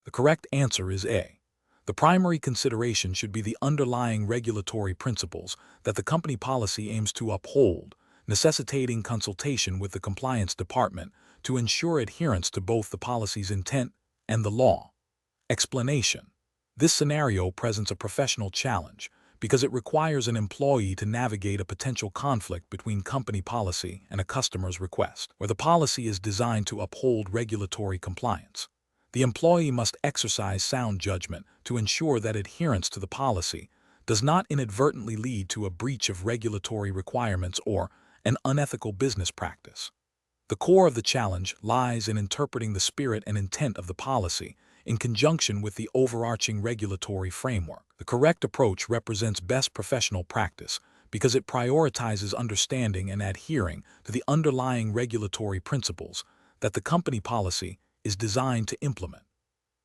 The correct answer is A. The primary consideration should be the underlying regulatory principles that the company policy aims to uphold, necessitating consultation with the compliance department to ensure adherence to both the policy's intent and the law. Explanation. This scenario presents a professional challenge because it requires an employee to navigate a potential conflict between company policy and a customer's request, where the policy is designed to uphold regulatory compliance. The employee must exercise sound judgment to ensure that adherence to the policy does not inadvertently lead to a breach of regulatory requirements or an unethical business practice. The core of the challenge lies in interpreting the spirit and intent of the policy in conjunction with the overarching regulatory framework. The correct approach represents best professional practice because it prioritizes understanding and adhering to the underlying regulatory principles that the company policy is designed to implement.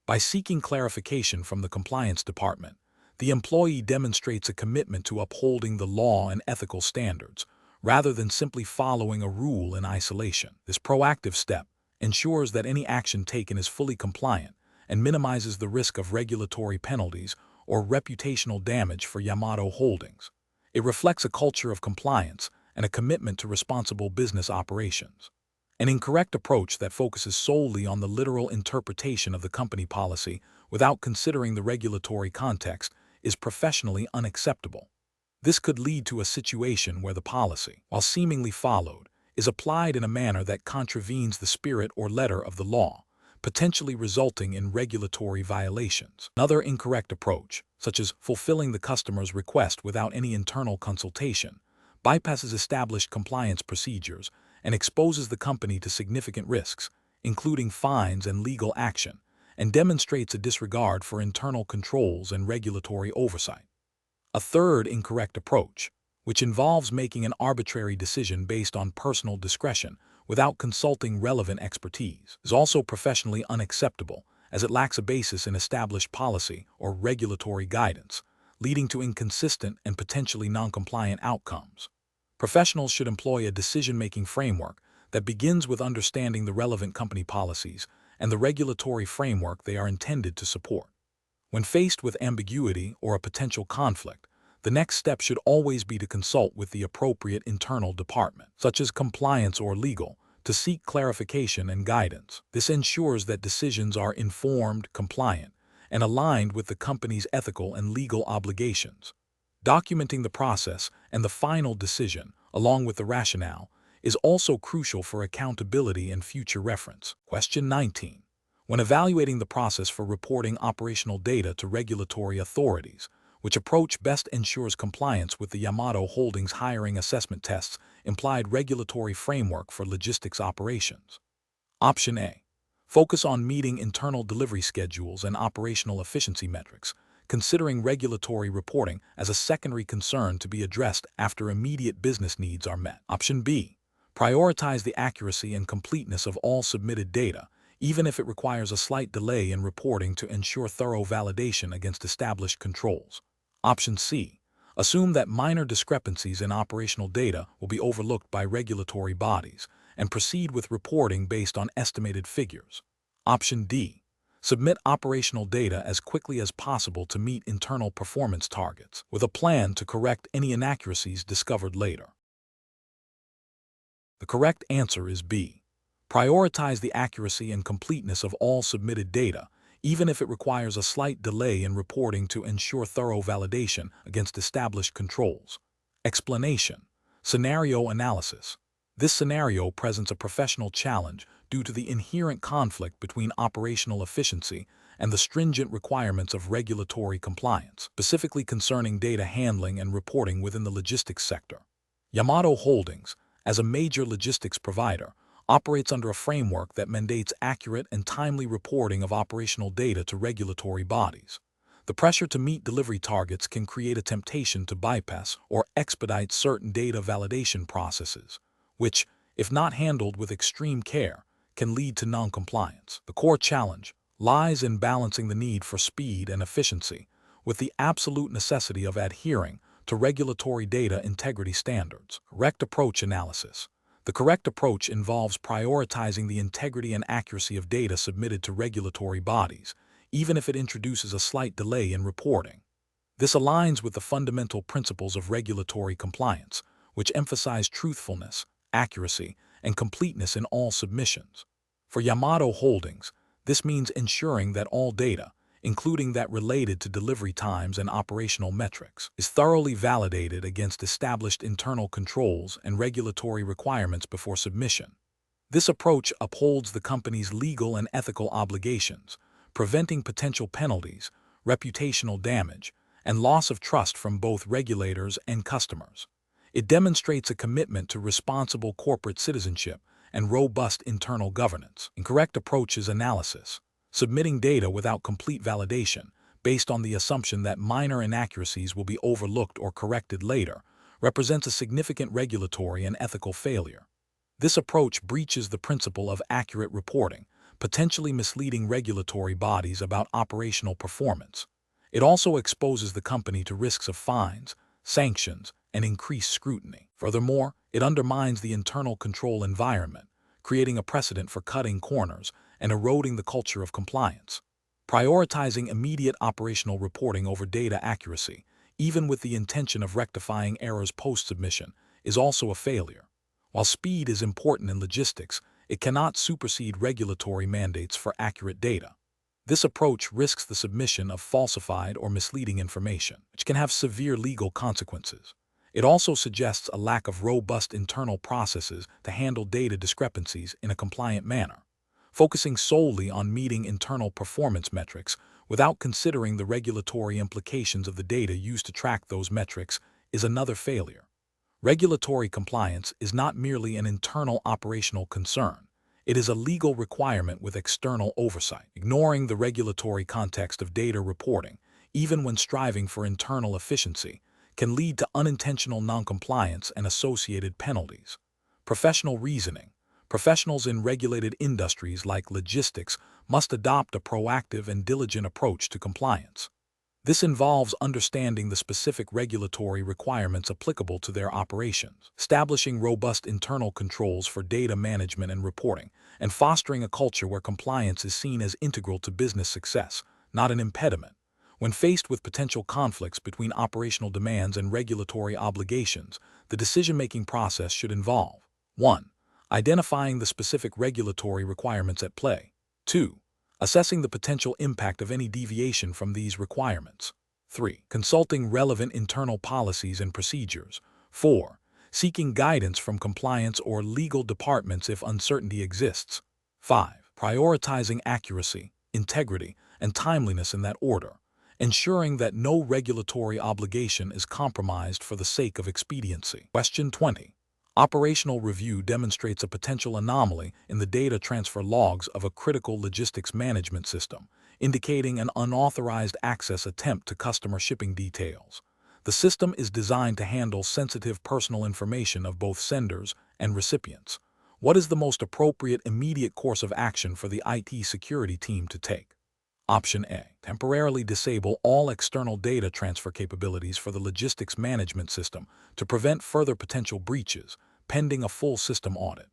By seeking clarification from the compliance department, the employee demonstrates a commitment to upholding the law and ethical standards, rather than simply following a rule in isolation. This proactive step ensures that any action taken is fully compliant and minimizes the risk of regulatory penalties or reputational damage for Yamato Holdings. It reflects a culture of compliance and a commitment to responsible business operations. An incorrect approach that focuses solely on the literal interpretation of the company policy without considering the regulatory context is professionally unacceptable. This could lead to a situation where the policy, while seemingly followed, is applied in a manner that contravenes the spirit or letter of the law, potentially resulting in regulatory violations. Another incorrect approach, such as fulfilling the customer's request without any internal consultation, bypasses established compliance procedures and exposes the company to significant risks, including fines and legal action, and demonstrates a disregard for internal controls and regulatory oversight. A third incorrect approach, which involves making an arbitrary decision based on personal discretion without consulting relevant expertise, is also professionally unacceptable as it lacks a basis in established policy or regulatory guidance, leading to inconsistent and potentially non-compliant outcomes. Professionals should employ a decision-making framework that begins with understanding the relevant company policies and the regulatory framework they are intended to support. When faced with ambiguity or a potential conflict, the next step should always be to consult with the appropriate internal department, such as compliance or legal, to seek clarification and guidance. This ensures that decisions are informed, compliant, and aligned with the company's ethical and legal obligations. Documenting the process and the final decision, along with the rationale, is also crucial for accountability and future reference. Question 19. When evaluating the process for reporting operational data to regulatory authorities, which approach best ensures compliance with the Yamato Holdings hiring assessment tests implied regulatory framework for logistics operations? Option A. Focus on meeting internal delivery schedules and operational efficiency metrics, considering regulatory reporting as a secondary concern to be addressed after immediate business needs are met. Option B. Prioritize the accuracy and completeness of all submitted data, even if it requires a slight delay in reporting to ensure thorough validation against established controls. Option C. Assume that minor discrepancies in operational data will be overlooked by regulatory bodies and proceed with reporting based on estimated figures. Option D. Submit operational data as quickly as possible to meet internal performance targets, with a plan to correct any inaccuracies discovered later. The correct answer is B. Prioritize the accuracy and completeness of all submitted data, even if it requires a slight delay in reporting to ensure thorough validation against established controls. Explanation. Scenario analysis. This scenario presents a professional challenge due to the inherent conflict between operational efficiency and the stringent requirements of regulatory compliance, specifically concerning data handling and reporting within the logistics sector. Yamato Holdings, as a major logistics provider, operates under a framework that mandates accurate and timely reporting of operational data to regulatory bodies. The pressure to meet delivery targets can create a temptation to bypass or expedite certain data validation processes, which, if not handled with extreme care, can lead to non-compliance. The core challenge lies in balancing the need for speed and efficiency with the absolute necessity of adhering to regulatory data integrity standards. Correct approach analysis. The correct approach involves prioritizing the integrity and accuracy of data submitted to regulatory bodies, even if it introduces a slight delay in reporting. This aligns with the fundamental principles of regulatory compliance, which emphasize truthfulness, accuracy, and completeness in all submissions. For Yamato Holdings, this means ensuring that all data, including that related to delivery times and operational metrics, is thoroughly validated against established internal controls and regulatory requirements before submission. This approach upholds the company's legal and ethical obligations, preventing potential penalties, reputational damage, and loss of trust from both regulators and customers. It demonstrates a commitment to responsible corporate citizenship and robust internal governance. Incorrect approaches analysis. Submitting data without complete validation, based on the assumption that minor inaccuracies will be overlooked or corrected later, represents a significant regulatory and ethical failure. This approach breaches the principle of accurate reporting, potentially misleading regulatory bodies about operational performance. It also exposes the company to risks of fines, sanctions, and increased scrutiny. Furthermore, it undermines the internal control environment, creating a precedent for cutting corners and eroding the culture of compliance. Prioritizing immediate operational reporting over data accuracy, even with the intention of rectifying errors post-submission, is also a failure. While speed is important in logistics, it cannot supersede regulatory mandates for accurate data. This approach risks the submission of falsified or misleading information, which can have severe legal consequences. It also suggests a lack of robust internal processes to handle data discrepancies in a compliant manner. Focusing solely on meeting internal performance metrics without considering the regulatory implications of the data used to track those metrics is another failure. Regulatory compliance is not merely an internal operational concern. It is a legal requirement with external oversight. Ignoring the regulatory context of data reporting, even when striving for internal efficiency, can lead to unintentional noncompliance and associated penalties. Professional reasoning. Professionals in regulated industries like logistics must adopt a proactive and diligent approach to compliance. This involves understanding the specific regulatory requirements applicable to their operations, establishing robust internal controls for data management and reporting, and fostering a culture where compliance is seen as integral to business success, not an impediment. When faced with potential conflicts between operational demands and regulatory obligations, the decision-making process should involve 1. Identifying the specific regulatory requirements at play. 2. Assessing the potential impact of any deviation from these requirements. 3. Consulting relevant internal policies and procedures. 4. Seeking guidance from compliance or legal departments if uncertainty exists. 5. Prioritizing accuracy, integrity, and timeliness in that order, ensuring that no regulatory obligation is compromised for the sake of expediency. Question 20. Operational review demonstrates a potential anomaly in the data transfer logs of a critical logistics management system, indicating an unauthorized access attempt to customer shipping details. The system is designed to handle sensitive personal information of both senders and recipients. What is the most appropriate immediate course of action for the IT security team to take? Option A. Temporarily disable all external data transfer capabilities for the logistics management system to prevent further potential breaches, pending a full system audit.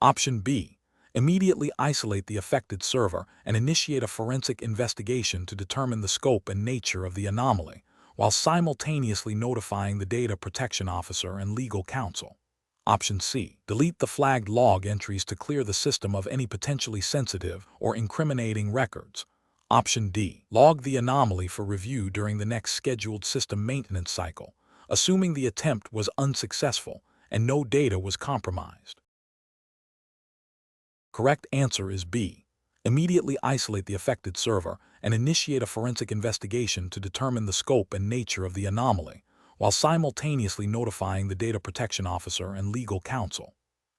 Option B. Immediately isolate the affected server and initiate a forensic investigation to determine the scope and nature of the anomaly, while simultaneously notifying the data protection officer and legal counsel. Option C. Delete the flagged log entries to clear the system of any potentially sensitive or incriminating records. Option D. Log the anomaly for review during the next scheduled system maintenance cycle, assuming the attempt was unsuccessful and no data was compromised. Correct answer is B. Immediately isolate the affected server and initiate a forensic investigation to determine the scope and nature of the anomaly, while simultaneously notifying the data protection officer and legal counsel.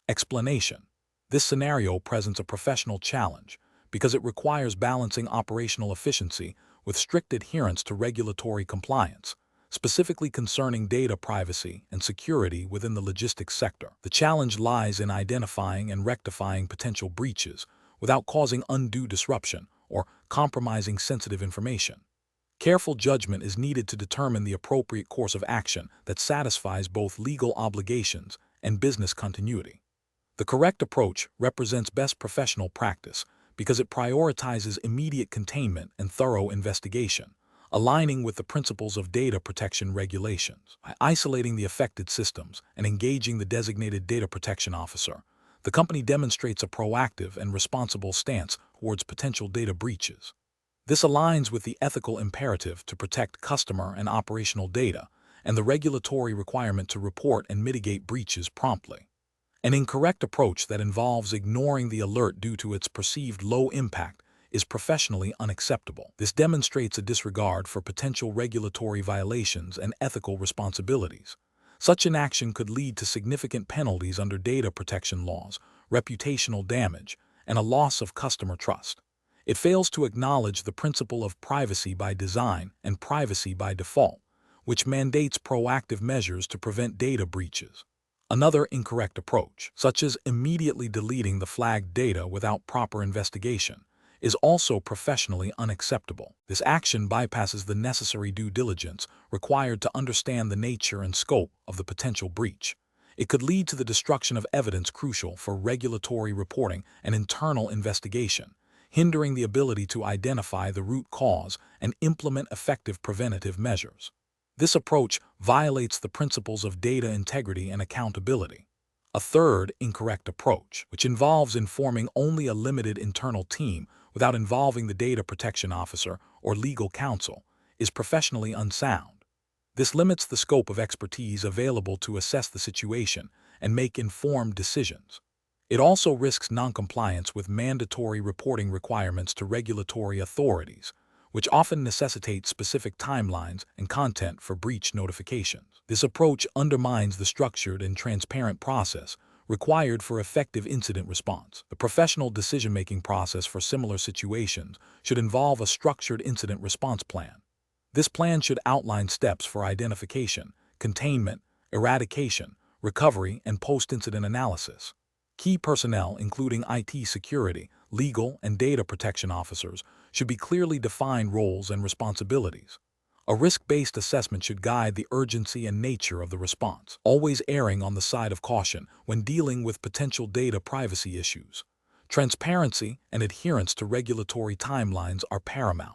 Explanation. This scenario presents a professional challenge because it requires balancing operational efficiency with strict adherence to regulatory compliance, specifically concerning data privacy and security within the logistics sector. The challenge lies in identifying and rectifying potential breaches without causing undue disruption or compromising sensitive information. Careful judgment is needed to determine the appropriate course of action that satisfies both legal obligations and business continuity. The correct approach represents best professional practice because it prioritizes immediate containment and thorough investigation, aligning with the principles of data protection regulations. By isolating the affected systems and engaging the designated data protection officer, the company demonstrates a proactive and responsible stance towards potential data breaches. This aligns with the ethical imperative to protect customer and operational data and the regulatory requirement to report and mitigate breaches promptly. An incorrect approach that involves ignoring the alert due to its perceived low impact is professionally unacceptable. This demonstrates a disregard for potential regulatory violations and ethical responsibilities. Such an action could lead to significant penalties under data protection laws, reputational damage, and a loss of customer trust. It fails to acknowledge the principle of privacy by design and privacy by default, which mandates proactive measures to prevent data breaches. Another incorrect approach, such as immediately deleting the flagged data without proper investigation, is also professionally unacceptable. This action bypasses the necessary due diligence required to understand the nature and scope of the potential breach. It could lead to the destruction of evidence crucial for regulatory reporting and internal investigation, hindering the ability to identify the root cause and implement effective preventative measures. This approach violates the principles of data integrity and accountability. A third incorrect approach, which involves informing only a limited internal team without involving the data protection officer or legal counsel, is professionally unsound. This limits the scope of expertise available to assess the situation and make informed decisions. It also risks noncompliance with mandatory reporting requirements to regulatory authorities, which often necessitate specific timelines and content for breach notifications. This approach undermines the structured and transparent process required for effective incident response. The professional decision-making process for similar situations should involve a structured incident response plan. This plan should outline steps for identification, containment, eradication, recovery, and post-incident analysis. Key personnel, including IT security, legal, and data protection officers, should be clearly defined roles and responsibilities. A risk-based assessment should guide the urgency and nature of the response, always erring on the side of caution when dealing with potential data privacy issues. Transparency and adherence to regulatory timelines are paramount.